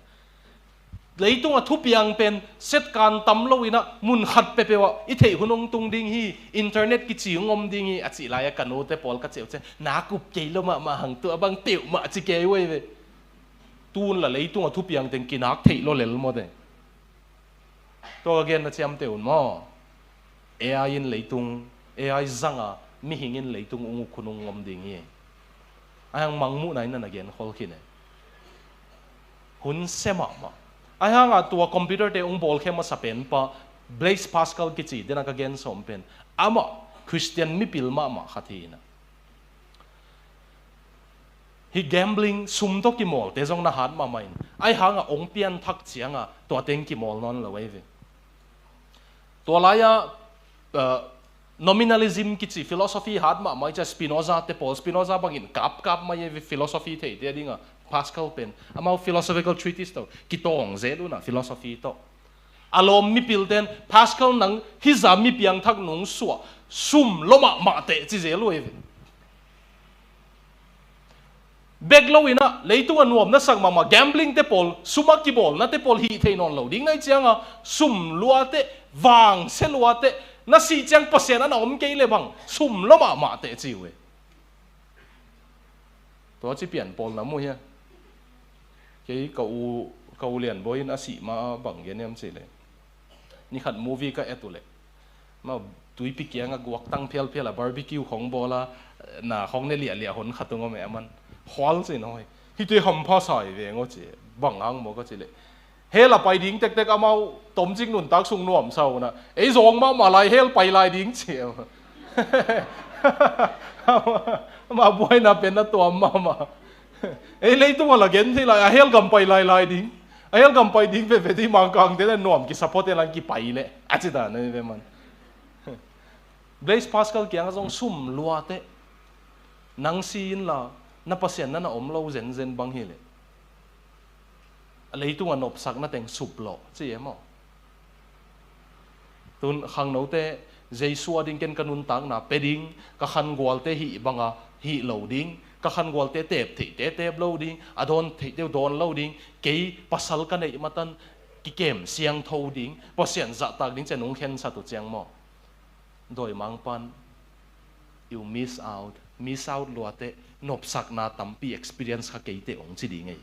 leitung a thu piang pen set kan tam lo ina mun khat pe pe wa I thei hunong tung ding hi internet ki chi ngom ding hi a chi la ya kanu te pol ka cheu che na kup ke lo ma hang tu abang teu ma chi ke we ve tun la leitung a thu piang ten kinak thei lo lel mo de to again na cham teun mo AI in leitung AI zanga mi hingin leitung ungu kunung ngom ding hi ayang mangmu nai na again hol khine hun sema ma ayang a tua computer te ung bol khema sapen pa Blaise Pascal ki chi dena ka gen som pen ama Christian mi pil ma khathina hi gambling sum to ki mol te jong na hat ma main ai hanga ong pian thak chianga to teng ki mol non lo we to la ya nominalism ki chi philosophy hat ma mai cha Spinoza te Paul Spinoza bangin kap ma ye philosophy the te dinga Pascal pen ama philosophical treatise to ki tong ze lu na philosophy to alom mi pilten Pascal nang hi za mi piang thak nung suwa sum loma ma te chi ze lu e beglo ina leitung anuam na sang mama gambling te pol sumak ki bol na te pol hi thein on lo ding nai chianga sum luate wang se luate na si chiang pasen an om ke le bang sum lo ma te chiwe to chi pian pol na mu ya ke kau lian boin asi ma bang gen em chi le ni khat movie ka etule ma tui pi kianga guak tang phel phela barbecue khong bola na khong ne lia hon khatung me aman hwal chi noi hi te ham pha sai ve ngo chi bang ang mo ka chi le hela pai ding tek tek amau tom jing nun tak sung nuam sau na ei zong ma lai hel pai lai ding che ma boy na pen na to ma ei lei tu la gen thi la hel gam pai lai ding hel gam pai ding ve ti mang kang te nuam ki support lan ki pai le a chi da ne ve man Blaise Pascal kyang zong sum lua te nang sin la na pasien na om lo zen bang hi le leitung an op sak na teng sup lo chi emo tun khang no te jesu ading ken kanun tang na peding ka khan gwal te hi banga hi lo ding ka khan gwal te tep thi te tep lo ding adon thi te don lo ding ke pasal ka nei matan ki kem siang tho ding pasien za tak ding chenung khen sa tu chiang mo doi mang pan you miss out lo te nop sak na tampi experience ka ke te ong chi ding ei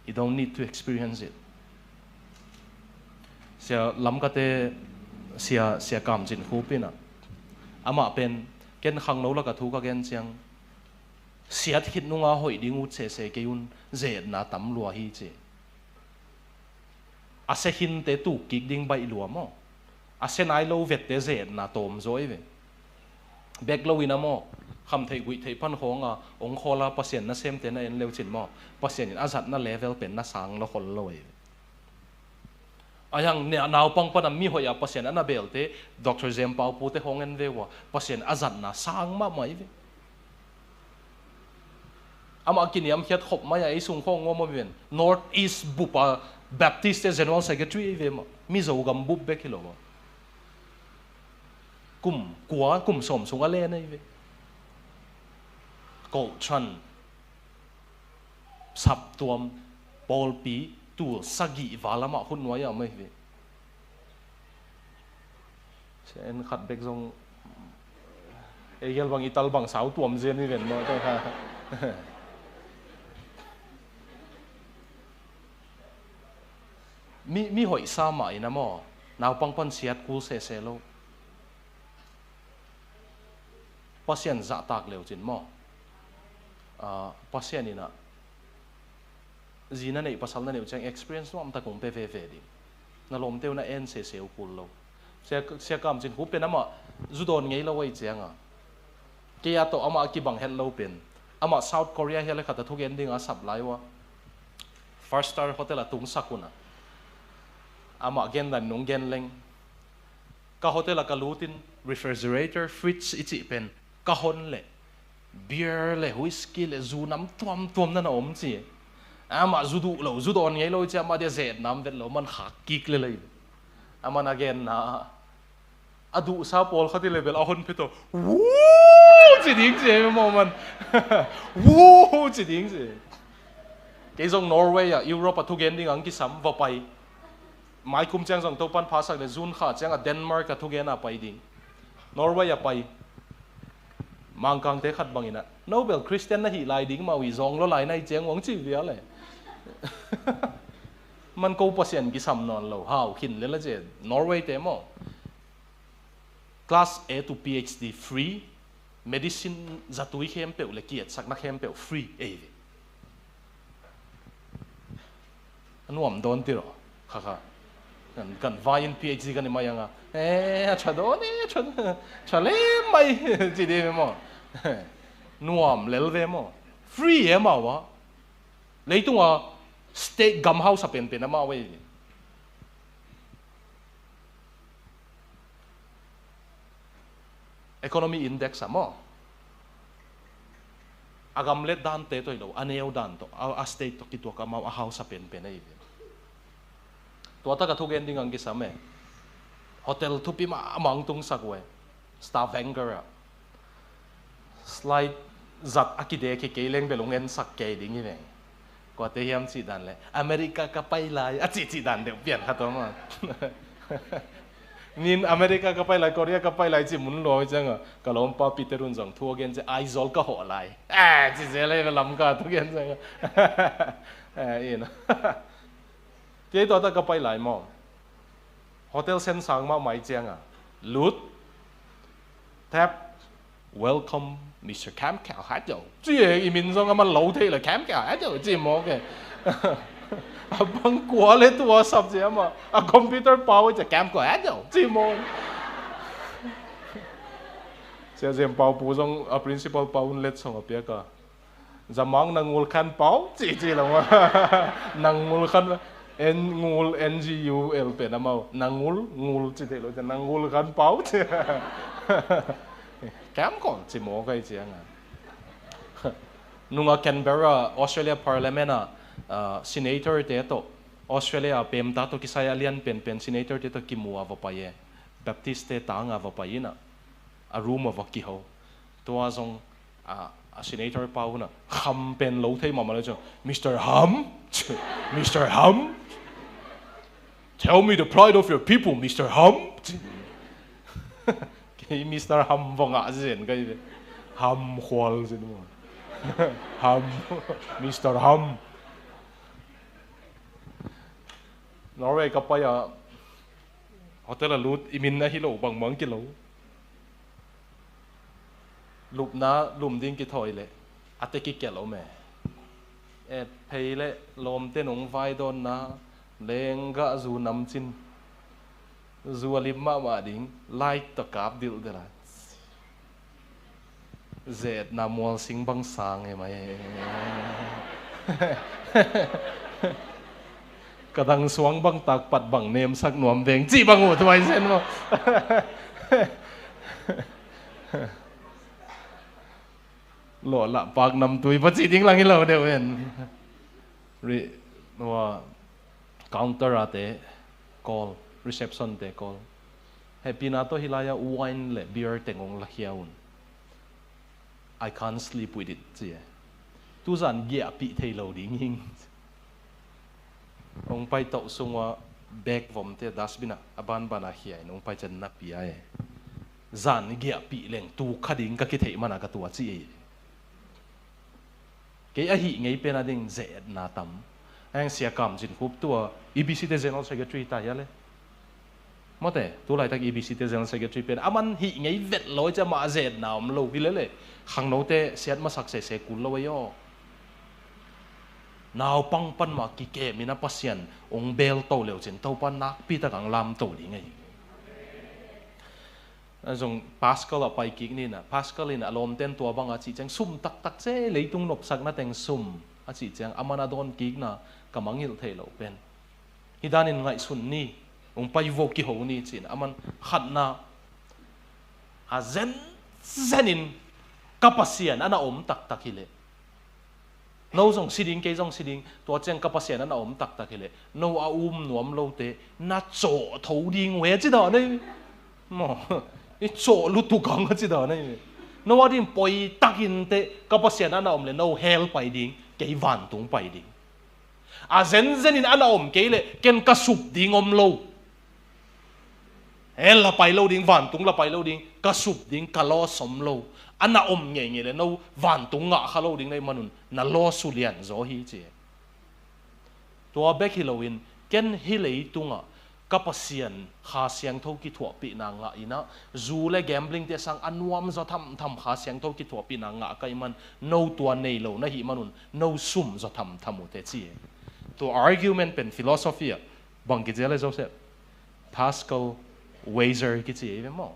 you don't need to experience it sia lam ka te sia kam jin khu pina ama pen ken khang no la ka thu ka gen chiang siat hit nunga hoi ding u che se ke un ze na tam lua hi che ase hin te tu kik ding bai lua mo ase nai lo vet te ze na tom zoi ve bek lo ina mo kham thei gui thei pan khonga ong khola pasien na sem te na en leu chin mo pasien azat na level pen na sang lo khol loi ayang ne naw pang pan mi hoya pasien ana belte Dr. Zem Pau pu te hongen ve wa pasien azat na sang ma mai ve ama kiniam hiat khop ma ya isung khong ngo mo ben North East Bupa Baptist General Secretary ve ma mi zo gam bup be kilo mo kum som sung ale nei ve cổ trần sập tuom bol pi tu sagi vala ma hun noi ya mai ve sen khat bek jong egel bang ital bang sau tuom zen ni ven mo ta ha mi hoi sa mai na mo naw pang pan siat kul se lo pasien za tak leo chin mo pasien ina zina nei pasal na nei chang experience no am ta kong pe ve di na lom teu na en se kul lo se kam chin hu pe na ma zudon ngei lo wei changa ke ya to ama ki bang hello pen ama South Korea hele khata thuk ending a sap lai wa first star hotel atung sakuna ama gen dan nung gen leng ka hotel ka lutin refrigerator fridge ichi pen ka hon le beer le whiskey le zu nam tuam na om chi ama zudu lo zudon ngei lo cha ma de zet nam vet lo man khak kik le ama na gen na adu sa pol khati level a hon pheto woo chi ding che mo man woo chi ding che cái dòng Norway à Europe thu gen ding ang ki sam va pai mai kum chang dòng to pan pha sak le zun kha chang a Denmark thu gen a pai ding Norway a pai mang kang te khat bangina Nobel Christian na hi lai ding ma wi zong lo lai nai cheng wong chi via le man ko pasien ki sam non lo hau khin le la je Norway te mo class A to PhD free medicine zatui khem pe le kiat sak na khem pe free e anuam don tiro kha kan vain PhD kan ma yanga chado ne chale mai ji de mo nuam lel ve mo free e ma wa leitung a state gam house pen pen ma we economy index mo agam let dan te to lo aneu dan to a state to kitu ka ma a house pen pen ai to ta ka thu gen ding ang ki same hotel thu pi ma amang tung sakwe staff anger slide zat akide ke keleng belong en sak ke ding ni ko te hiam chi dan le America ka pai lai a chi dan de pian kha to ma nin America ka pai lai Korea ka pai lai chi mun lo chang ka lom pa Peterun jong thu gen che aizol ka ho lai chi je le lam ka thu gen chang in te to ta ka pai lai mo hotel sen sang ma mai chang lut tap welcome Mr. Kham Khảo hát dầu chứ gì mình xong mà lâu thế là Kham Khảo hát dầu gì mà cái bằng quá lên tua sập gì mà computer power cho Kham Khảo hát dầu gì mà sẽ xem bao bù xong principal bao lên xong ở phía cả zamang nang ngul khan bao gì là mà nang ngul khan ngul ngul pe na mau nang ngul chỉ thế rồi nang ngul khan bao kém còn chỉ mua cái gì à nung ở Canberra Australia Parliament senator te to Australia pem ta to kisaya lian pen senator te to ki mua va pa ye Baptist te ta nga va pa ina a room of ki ho to azong a senator pa una Kham pen lo thei ma ma lo Mr. Kham Mr. Kham tell me the pride of your people Mr. Kham Mr. Kham vong ạ diện cái gì Kham khoal gì đúng không Kham Mr. Kham Norway cái bây giờ hotel là lút imin na hilo bằng món kilo lụp na lùm điên cái thôi lệ ate cái kẹlo mẹ pay lệ lom tên ông vai don na leng gã du nằm chin dù alim mà ding light to cáp deal de la zet na mol sing bang sang e mai kadang suang bang tak pat bang nem sak nuam veng chi bang u thwai sen mo lo la pak nam tui pa chi ding lang lo de wen ri no counter ate call reception te call happy na to hilaya wine le beer tengong la hiaun I can't sleep with it chi tu zan gia pi thei lo ding hing ong pai to sungwa bag vom te dustbin aban bana hiai nong pai chan na pi ai zan gia pi leng tu khading ka ki thei mana ka tu chi ke a hi ngei pe na ding ze na tam hang sia kam jin khup tua EBC te general secretary ta ya le mo te tu lai tak EBC te general secretary pen aman hi ngei vet loi cha ma zet na om lo hi le khang no te siat ma sak se kul lo yo nào pang pan ma ki ke mina pasian ong bel to leo chen to pan nak pi ta kang lam to li ngai azong Pascal a pai ki ni na Pascal in alom ten tua bang a chi chang sum tak tak che leitung nop sak na teng sum a chi chang amana don ki na kamangil thei lo pen hidanin ngai sun ni ong pai vo ki ho ni chin aman khat na a zenin kapasian ana om tak tak hile no zong siding ke zong siding to chang kapasian ana om tak tak hile no a nuam lo te na cho tho ding we chi da nei mo i cho lu tu kang chi da nei no a din poi takin te kapasian ana om le no hel pai ding ke van tung pai ding a zenin ana om ke le ken ka sup ding om lo hel la pai lo ding van tung la pai lo ding ka sup ding ka lo som lo ana om nge le no van tung nga kha lo ding nei manun na lo su lian zo hi che to bek hiloin ken hilei tunga kapasian kha siang tho ki thua pi na nga ina zu le gambling te sang anuam zo tham kha siang tho ki thua pi na nga kai man no tua nei lo na hi manun no sum zo tham te chi to argument pen philosophy bang ki jele zo se Pascal Weiser ki chi ve mo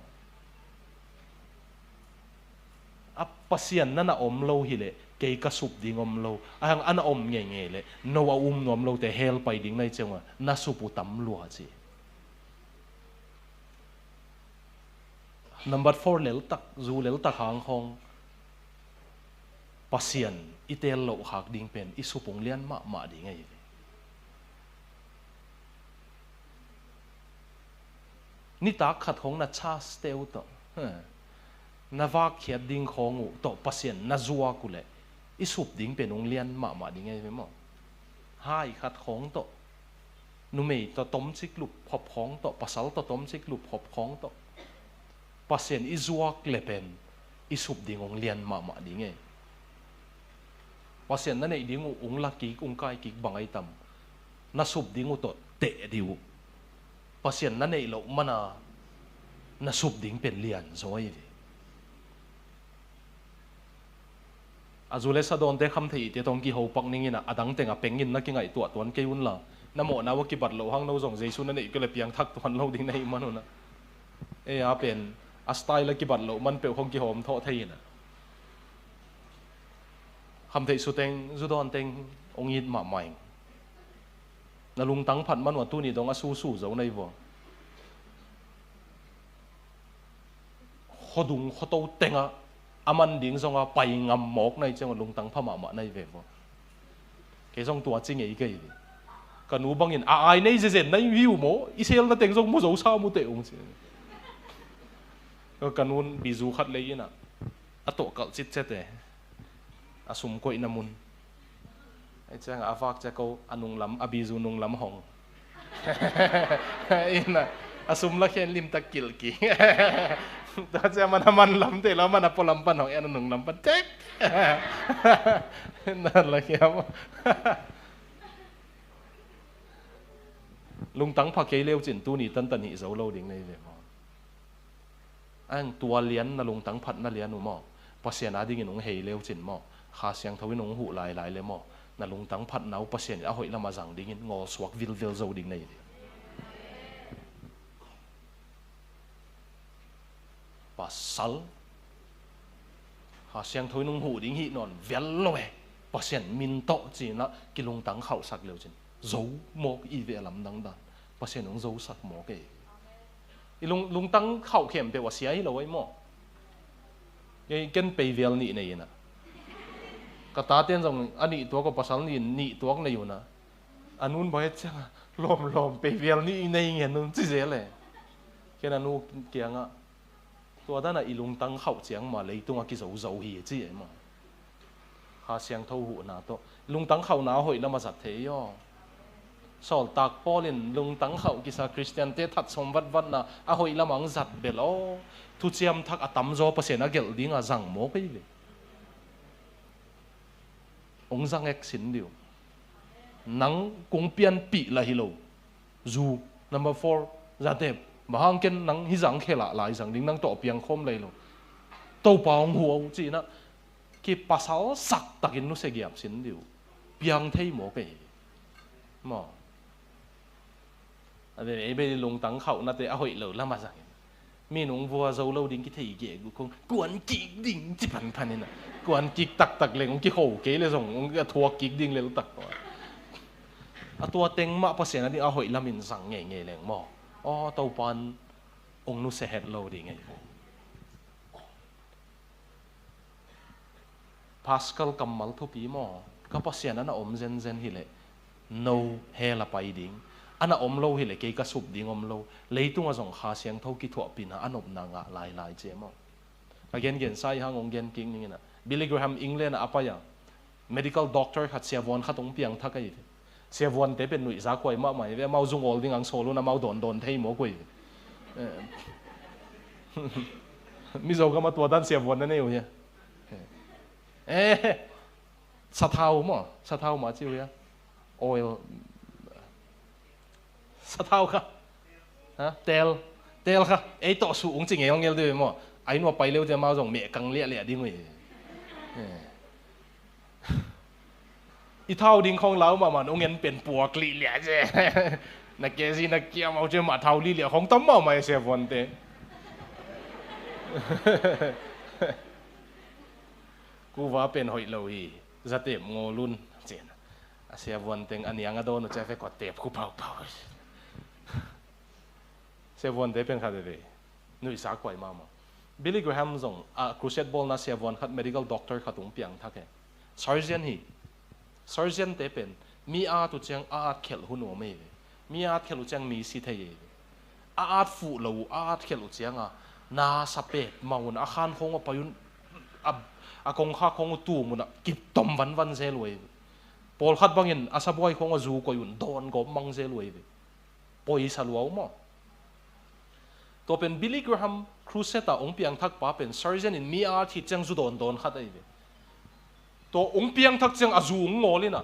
a pasian na om lo hi le ke ka sup ding om lo ang ana om nge le no a nom lo te hel pai ding nai chenga na supu tam lua chi number 4 lel tak zu lel tak hang khong pasian itel lo hak ding pen isupong lian ma ding ai ni tak khat khong na cha steu to na va khiat ding khong to pasien na zuwa kule isup ding penung lian ma ding ai mo hai khat khong to nu mei to tom chik lup hop khong to pasal to tom chik lup hop khong to pasien i zuwa klepen isup ding ong lian ma ding ai pasien na nei ding ung la ki ung kai ki bangai tam na sup ding to te diu pasien na nei lo mana na sup ding pen lian zoi azule sa don te kham thei te tong ki ho pak ning ina adang tenga pengin na ki ngai tua ton ke un la na mo na wa ki bat lo hang no jong jesu na nei ke le piang thak ton lo ding nei manuna e a pen a style ki bat lo man pe khong ki hom tho thei na kham thei su teng zu don teng ong yit ma mai na lung tang phat man wa tu ni dong a su zo nei wo khodung khoto tenga aman ding zonga pai ngam mok nai chang lung tang phama ma nai ve bo ke zong tua ching ei ke kanu bangin a ai nei je nai view mo isel na teng zong mo zo sa mu te ung che kanun bizu khat le ina ato kal chit chete asum ko inamun ai chang avak cha ko anung lam abizu nung lam hong ina asum la khen lim tak kil ki ta cha man lam te la man apolam pan ho en nung lam pan tek na la kya lung tang pha ke leo chin tu ni tan hi zo lo ding nei ve mo ang tua lian na lung tang phat na lian mo pasien ading in ong hei leo chin mo kha siang thawin ong hu lai le mo na lung tang phat nau pasien a hoi lama jang ding in ngol swak vil zo ding nei pasal ha siang thoi nung hu ding hi non vel loe pasien min to chi na kilung tang khau sak leo chin zo mo i ve lam dang dan pasien ong zo sak mo ke lung tang khau khem pe wa sia hi lo ai mo ye ken pe vel ni nei na ka ta ten jong ani to ko pasal ni to na yu na anun bai cha lom pe vel ni nei ngen nun chi je le ken anu kiangaตัวด้านอีลุงตั้งเข้าเสียงมาเลยตัวกิจโจฮีจีเอ็มหาเสียงทูหูนาตัวลุงตั้งเข้าหนาวหอยแล้วมาจัดเทียสอลตากปอลินลุงตั้งเข้ากิจคริสเตียนเตทัดสมวัดนะหอยแล้วมังจัดเบลทุเจียมทักอัตมโจเปอร์เซ็นต์เกลดิ้งจังโมไปเลยองจังเอกสินเดียว nang kung pian pi la hilo zu number 4 zate mahang ken nang hi jang khela lai jang ding nang to piang khom lai lo to paung huang chi na ki pasal sak takin nu se giap sin diu piang thei mo ke mo ade e be lung tang khau na te a hoi lo lama sang mi nung vua zo lo ding ki thei ge gu kong kuan ki ding chi pan pan na kuan ki tak tak le ngong ki ho ke le song ngong ka thua ki ding le tak to a tua teng ma pa sen adi a hoi lamin sang nge nge leng mo o to pan ong nu se het lo ding nge Pascal kamal thu pi mo ka pa sen ana om zen zen hi le no he la pai ding ana om lo hi le ke ka sup ding om lo leitung a jong kha siang tho ki thua pin a anop na nga lai lai che mo again gen sai hang ong gen king ni na Billy Graham England apaya medical doctor khat sia von khatong piang thakai sia von te pen nui za koi ma mai ve mau zung ol ding ang solo na mau don don thei mo koi mi zo ka ma tua dan sia von na ne yo ya sa thau ma chiu ya oil sa thau kha ha tel kha ei to su ung ching e ong el de mo ai no pai leu je mau jong me kang le le ding we i thau ding khong lau ma man ong en pen puak li le je na ke si na kia mau je ma thau li le khong tam ma mai se von teกูว่าเป็นหอยเลวีจะเต็มงอลุนเจนอาเซียวันเต็งอันยังก็โดนจะไปกดเต็บกูเผาเซียวันเต็เป็นขัดเลยนุ้ยสากไว้มาบิลลี่แกรแฮมส่งครูเซตบอลนะเซียวันขัด medical doctor ขัดตุงเปียงทักแก surgeon เตเป็นมีอาตุเจียงอาเขลหุ่นหัวไม่มีอาเขลเจียงมีสิทธิ์อาฟูเหลวอาเขลเจียงนาสเปดมาหุ่นอาคารคงว่าไปยุนอากงข้าคงตู้มุนกิบตอมวันเซลวยปอลขัดบางเงินอาซาบอยคงจูก็ยุ่นโดนก็มังเซลวยปอยสลัวมั้งตัวเป็นบิลลี่แกรแฮมครูเซตาองเปียงทักป้าเป็นซาร์เจนอินมีอาที่จังจูโดนขัดไอ้ตัวองเปียงทักจังอาจูงอลินะ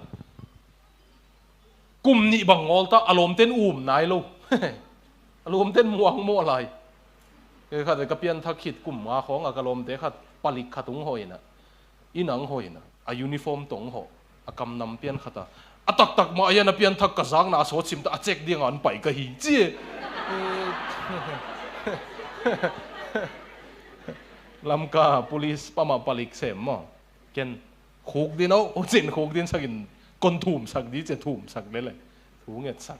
กุมนี่บังงอลตาอารมณ์เต้นนายลูอารมณ์เต้นม่วงมัวอะไรขัดแต่กระเปียนทักขิดกุมมาของอารมณ์เตะขัดปลิกขัดตุงหอยนะอินังหอยนะอายูนิฟอร์มตงหออากำนำเปียนขัดตักมาอายันเปียนทักกระซังน่าโสชิมตาเจ็กเดียงอันไปกะฮีเจ้ลำกา police ป้ามาปลิกเสมมั้งเกนคุกดินเอาจินคุกดินสักินคนทุ่มสักดีจะทุ่มสักเลยทุ่งเงียสัก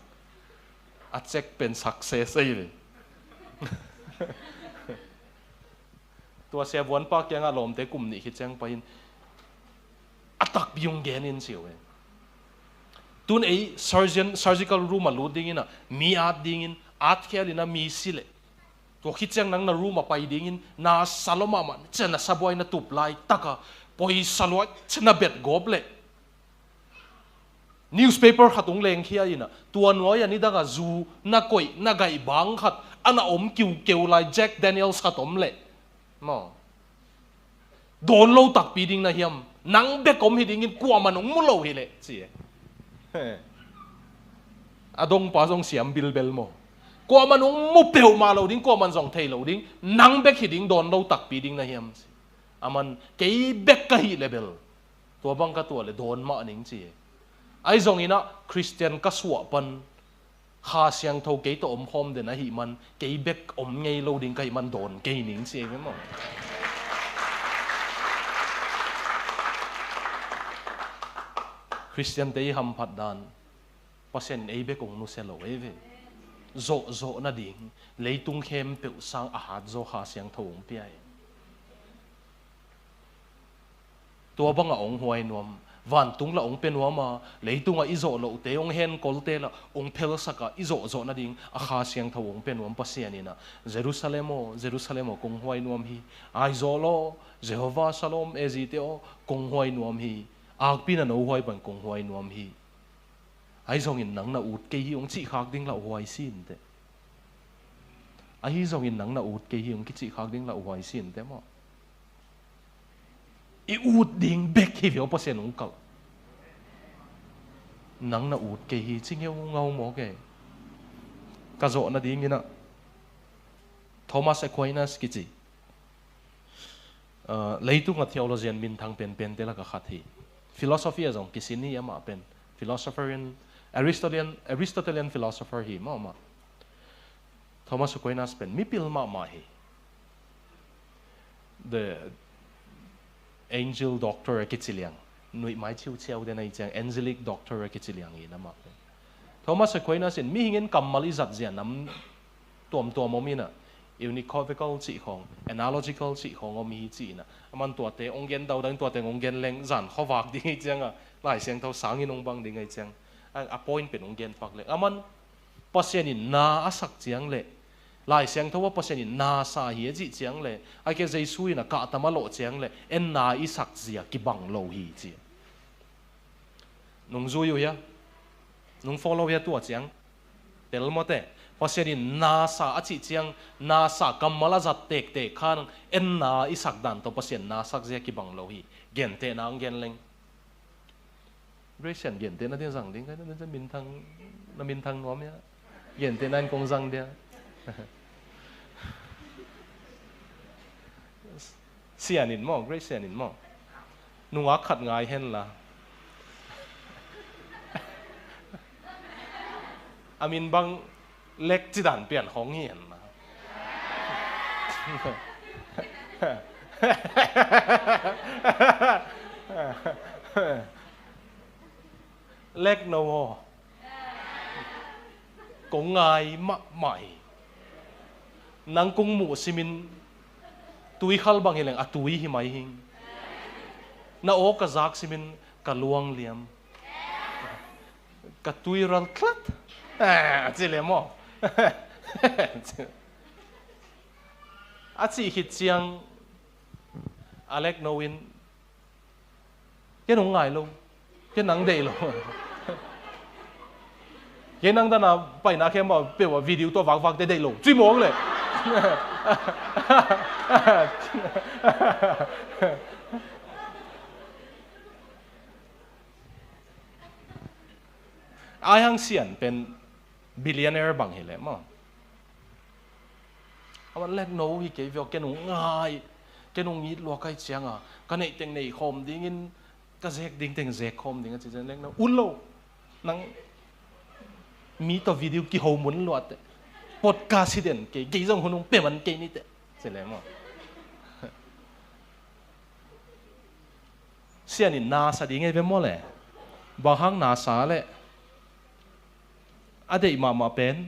อาเจ็กเป็นสักเซสเลยตัวเสียวันปากยังอารมณ์แต่กลุ่มนี้คิดจังไปอัตักบิยงเกนินเสียวตุนไอ้ surgical room มาลูดดิ้งนะมีอาดิ้งอาแค่ลินะมีสิเลตัวคิดจังนั่งใน room มาไปดิ้งน่าสลมามันเจน่าสบายน่าตุบไล่ตักปอยสลวยเจน่าเบ็ดกบเลย newspaper ขัดตรงเลงเขียนนะตัวน้อยอันนี้ดังจูน่าก่อยน่าไก่บางขัดอันน่ะอมกิวไล่แจ็คแดเนียลส์ขัดอมเลยมอโดนโลตักปีดิ้งนะเฮียมนังเบ็กอมฮิดิ้งกลัวมันมุโลฮิเลเสียอดงป้าส่งเสียมบิลเบลโมกลัวมันมุเปลมาโลดิ้งกลัวมันส่งเทโลดิ้งนังเบ็กฮิดิ้งโดนโลตักปีดิ้งนะเฮียมอามันเกยเบ็กกะฮิเลเบลตัวบังกะตัวเลยโดนมาหนิงเสียไอ้ส่งอีน่ะคริสเตียนก็สวะปันข้าเสียงเท่าเกยตัวอมพอมเดนะฮิมันเกยเบ็กอมไงโลดิ้งกะฮิมันโดนเกยหนิงเสียไหมมั้งคริสเตียนเตยฮัมพัดดานปัสเซนเอเบกงนุเซโลเอเวโจน่ะดิ่งเลยตุงเข้มเปิวสังอาหารโจข้าเสียงทงเปียตัวบังองหวยนวมวันตุงละองเป็นหัวมาเลยตุงอิโจโลเตองเฮนกอลเตละองเพลสักอิโจน่ะดิ่งอาข้าเสียงทงเป็นหัวปัสเซนินะเยรูซาเล็มกงหวยนวมฮีไอโจโลเยโฮวาชาโลมเอซิเตอกงหวยนวมฮีอาปีนั้นเอาไว้บังกงหวยนวมฮีไอ้ส่งอินหนังน่ะอุดเกยองจีขากดิ้งละหวยสินเตไอ้ส่งอินหนังน่ะอุดเกยองจีขากดิ้งละหวยสินเตมั้งอีอุดดิ้งเบกที่เดียวเปอร์เซ็นต์ของเขา nang na ut ke hi ching eu ngau mo ke ka zo na ding ina Thomas Aquinas ki chi leitung a theologian min thang pen te la ka khat hi philosophy azong kisini ama pen philosopher in Aristotelian philosopher hi ma Thomas Aquinas pen mi pil ma hi the angel doctor kichiliang nui mai chiu chiao de nai chang angelic doctor kichiliang i nama Thomas Aquinas in mi hingin kammali zat zian nam tom omina univocal chi khong analogical chi khong omi chi na aman to te onggen dau dang to te onggen leng zan khowak ding chang a lai siang thau sang in ong bang ding ai chang a point pen onggen phak le aman pasien in na asak chiang le lai siang thau pasien in na sa hi chi chiang le ai ke jesu in ka tamalo chiang le en na isak zia ki bang lo hi chi nung zu yu ya nung follow ya tu chiang tel mo te pasien in na sa a chi chiang na sa kamala zat tek te khan en na isak dan to pasien na sak zia ki bang lo hi gen te na ang gen leng Grecian gen te na din sang ding ka na min thang nom ya gen te nan kong sang dia sianin mo Grecianin mo nunga khat ngai hen la amin bang lek chi dan pian khong hian na lek no ho kong ngai ma mai nang kung mu simin tui khal bang hileng atui hi mai hing na o ka zak simin ka luang liam ka tui ral klat chile mo a chi hit chiang Alec Nowin cái nung ngai lo cái nang dei lo cái nang da na pai na khem ba pe wa video to vak de dei lo chui mong le ai hang sian pen billionaire bang hi le ma awan lek no hi ke vio ke nung ngai ke nung yit lo kai chiang a ka nei teng nei khom ding in ka zek ding teng zek khom ding a chi chen lek no un lo nang mi to video ki ho mun lo at podcast hi den ke ge jong hunung pe man ke ni te se le ma sian in na sa ding e ve mo le ba hang na sa le adei ma pen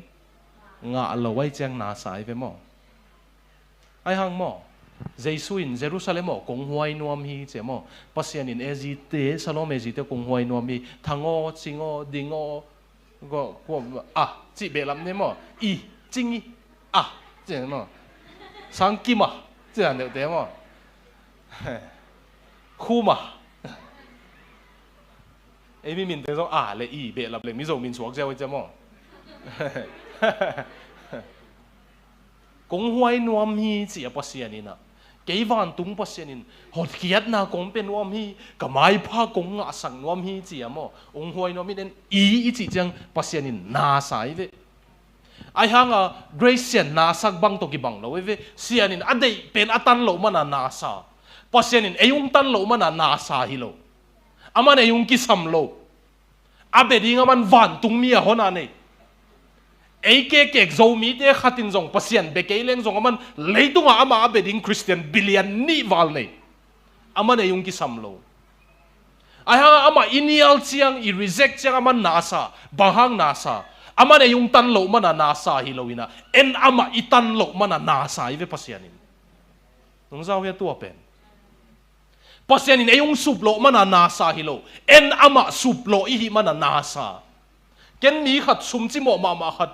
nga lo wai chang na sai ve mo ai hang mo Jesu in Jerusalem mo kong huai nuam hi che mo pasian in ezi te salome ezi te kong huai nuam hi thango chingo dingo go chi be lam ne mo i chingi che mo sang ki ma che an de mo khu ma e mi min te so le i be lam le mi zo min suak je che mo kong huai nuam hi chi a pasian ina cái van tung pasian in hot kiat na kong pen nuam hi ka mai pha kong nga sang nuam hi chi amo ong huai nuam in i chi chang pasian in na sai ve ai hanga Grecian na sak bang to ki bang lo ve sian in adei pen atan lo mana na sa pasian in eyung tan lo mana na sa hi lo aman eyung ki sam lo abe ding aman van tung mi a hona nei ấy cái Zomi thế khatin zong pasien be cái leng zong aman leitung ama abeding Christian billion ni val nei aman e yung kisam lo ai ha ama inial chiang I reject chiang aman nasa bahang nasa aman e yung tan lo mana nasa hiloina en ama itan lo mana nasa ive pasianin nung zau ya tua pen pasianin e yung sup lo mana nasa hilo en ama sup lo ihi mana nasa ken mi khat sum chi mo ma khat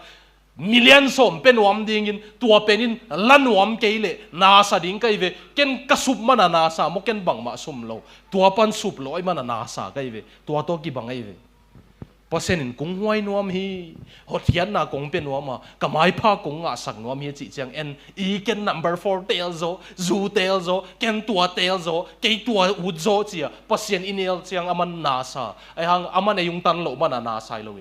million som pen wam ding in tua penin lan wam ke le na sa ding kai ve ken ka sup mana na sa mo ken bang ma sum lo tua pan sup lo ai mana na sa kai ve tua to ki bang ai ve pasien in kung huai nuam hi hot hian na kong pe nuam ma kamai pha kung nga sak nuam hi chi chang en I ken number 4 tel zo zu tel zo ken tua tel zo ke tua ud zo chia pasien inel chiang aman na sa ai hang aman yung tan lo man na sai lo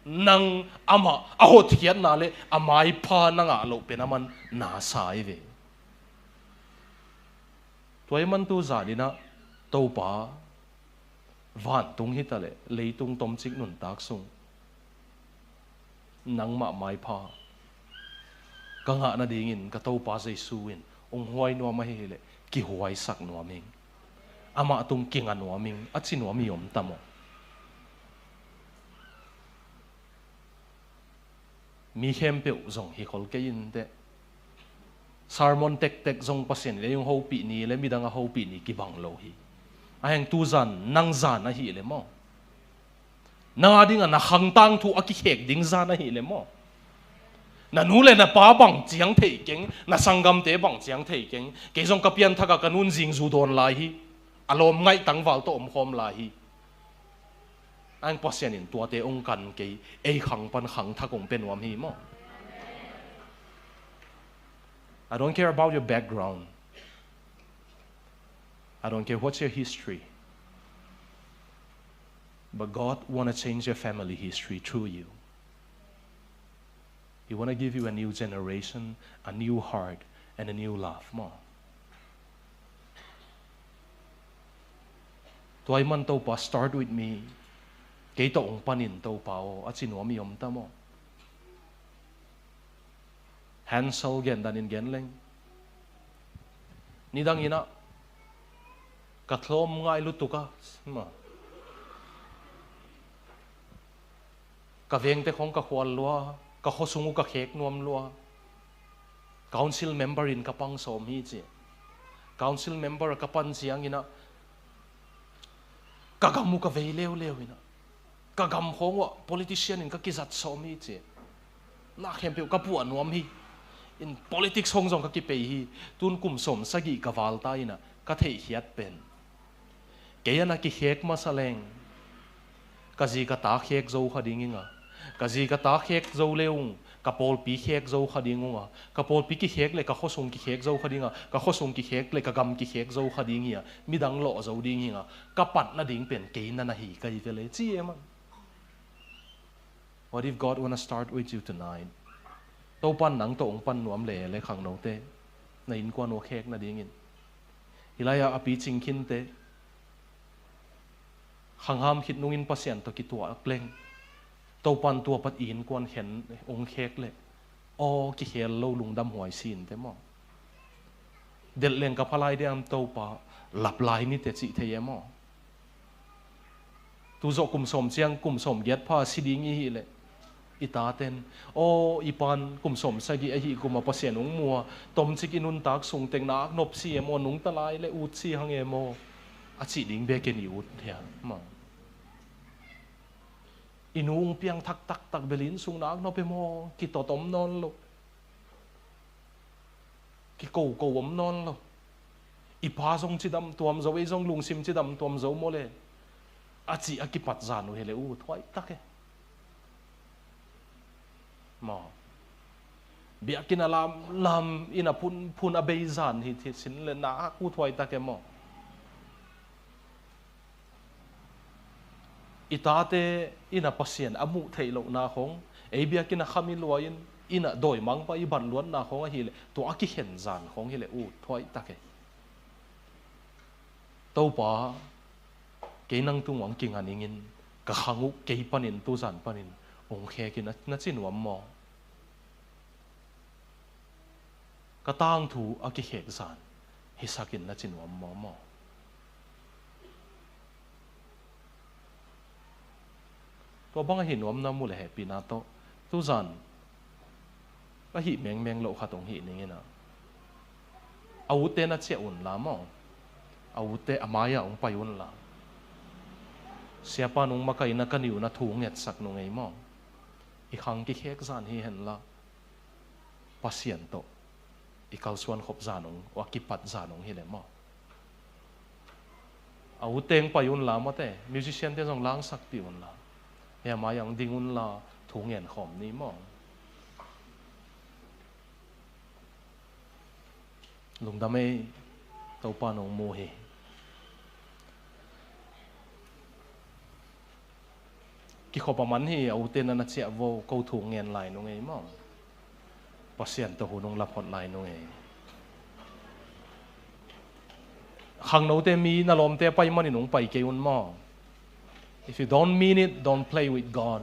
nang ama a hot hian na le amai pha na nga lo pe naman na sai ve toy man tu za ni na to pa van tung hi ta le leitung tom chik nun tak sung nang ma mai pha ka nga na dingin ka to pa sai suin ong huai no ma hi le ki huai sak no ming ama tung king an no ming at sin no mi yom tamo mi hem pe zong hi khol ke in te sermon tek tek zong pasien le yung ho pi ni le mi dang a ho pi ni ki bang lo hi aheng tu zan nang zan na hi le mo na ding na hang tang thu aki hek ding zan na hi le mo na nu le na pa bang chiang thei keng na sangam te bang chiang thei keng ke zong kapian thaka kanun jing zu don lai hi alom ngai tang wal to om khom lai hi ang pasien in tua te ong kan ke ei khang pan khang thakong pen wam hi mo I don't care about your background. I don't care what's your history. But God want to change your family history through you. He want to give you a new generation, a new heart, and a new love. Mo. Tuay man to pa, start with me. Kay to ong panin to pa o, at sinuami yom ta mo. Hansel gen danin genleng. Nidang ina katlom nga iluto ka. Kaveng te kong kakwal lua, kahosungu ka kek nuam lua. Council member in kapang Zomi je. Council member kapan siyang ina kagamu ka veilew ina. Kagam hongwa politician in kakizat Zomi je. Nakempe kapuan nuam hi. In politics hong zong kakipei hi tun kum som sagi kaval ta ina ka thei hiat pen kaya na ki hek masaleng kazi ka ta hek zo khadinginga kazi ka ta hek zo leung kapol pi hek zo khadingunga kapol pi ki hek le ka khosung ki hek zo khadinga ka khosung ki hek le ka gam ki hek zo khadingia midang lo zo dinginga ka pat na ding pen ke na hi ka hi vele chi ema. What if God want to start with you tonight? Tâu pan nang to ong pan nuam le khang no te na in kwa no khek na dingin hilaya api chingkin te hangham hit nungin pasien to kitwa kleng tâu pan tua pat in kwan hen ong khek le o ki hel lo lungdam huai sin te mo del leng ka phalai de am tâu pa lap lai ni te chi the mo tu zo kum som chiang kum som get pha siding hi le itaten o ipan kum som sagi ahi kuma pasien ung mua tom chikinun tak sung teng na nop si emo nung talai le ut si hang emo achi ding be ken ut thia ma inung piang thak tak belin sung nak nop emo ki to tom non lo ki ko om non lo ipa song chidam tuam zo ei zong lung sim chidam tuam zo mo le achi akipat zanu hele u thwai tak e mà bia kina lam ina pun abeizan hi sin le na ku thwai ta ke mo itate ina pasien amu theilo na khong e bia kina khami loin ina doi mang pa i ban luan na khong hi le to aki hen zan khong hi le u thwai ta ke to pa ke nang tu wang king aningin ka khangu ke panin tu zan panin ong khe ki na chin wam mo ka tang thu a ki hek zan hi sakin na chin wam mo mo to bang hin wam na mu le happy na to tu zan a hi meng lo khatong hi ni na au te na che un la mo au te amaya ong payun la siapa nung makai na kaniu na thung net sak nung ei mo ikhang ki khek zan hi hen la pasien to ikal suan khop zanong wa ki pat zanong hi le mo ấu tiếng bay un la mà thế musician thế dòng lang sắc ti un la hè mà yang ding un la thu nghiền khom ní mong lùng đam mê tàu pa nong mô hi ki khopa man hi ấu tên anh chia vô câu thu nghiền lại nong ấy mong pasien tàu hu nong lap hot lại nong ấy khang nấu te mi na lom te pai mani nong pai ke un mo if you don't mean it don't play with God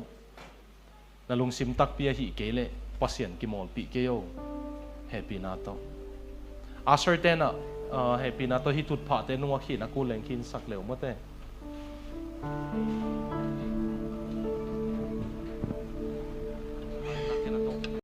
na lung sim tak pia hi ke le pasien ki mol pi ke yo happy na to asar te na happy na to hi tut pha te nuwa khi na ku leng khin sak leu mo te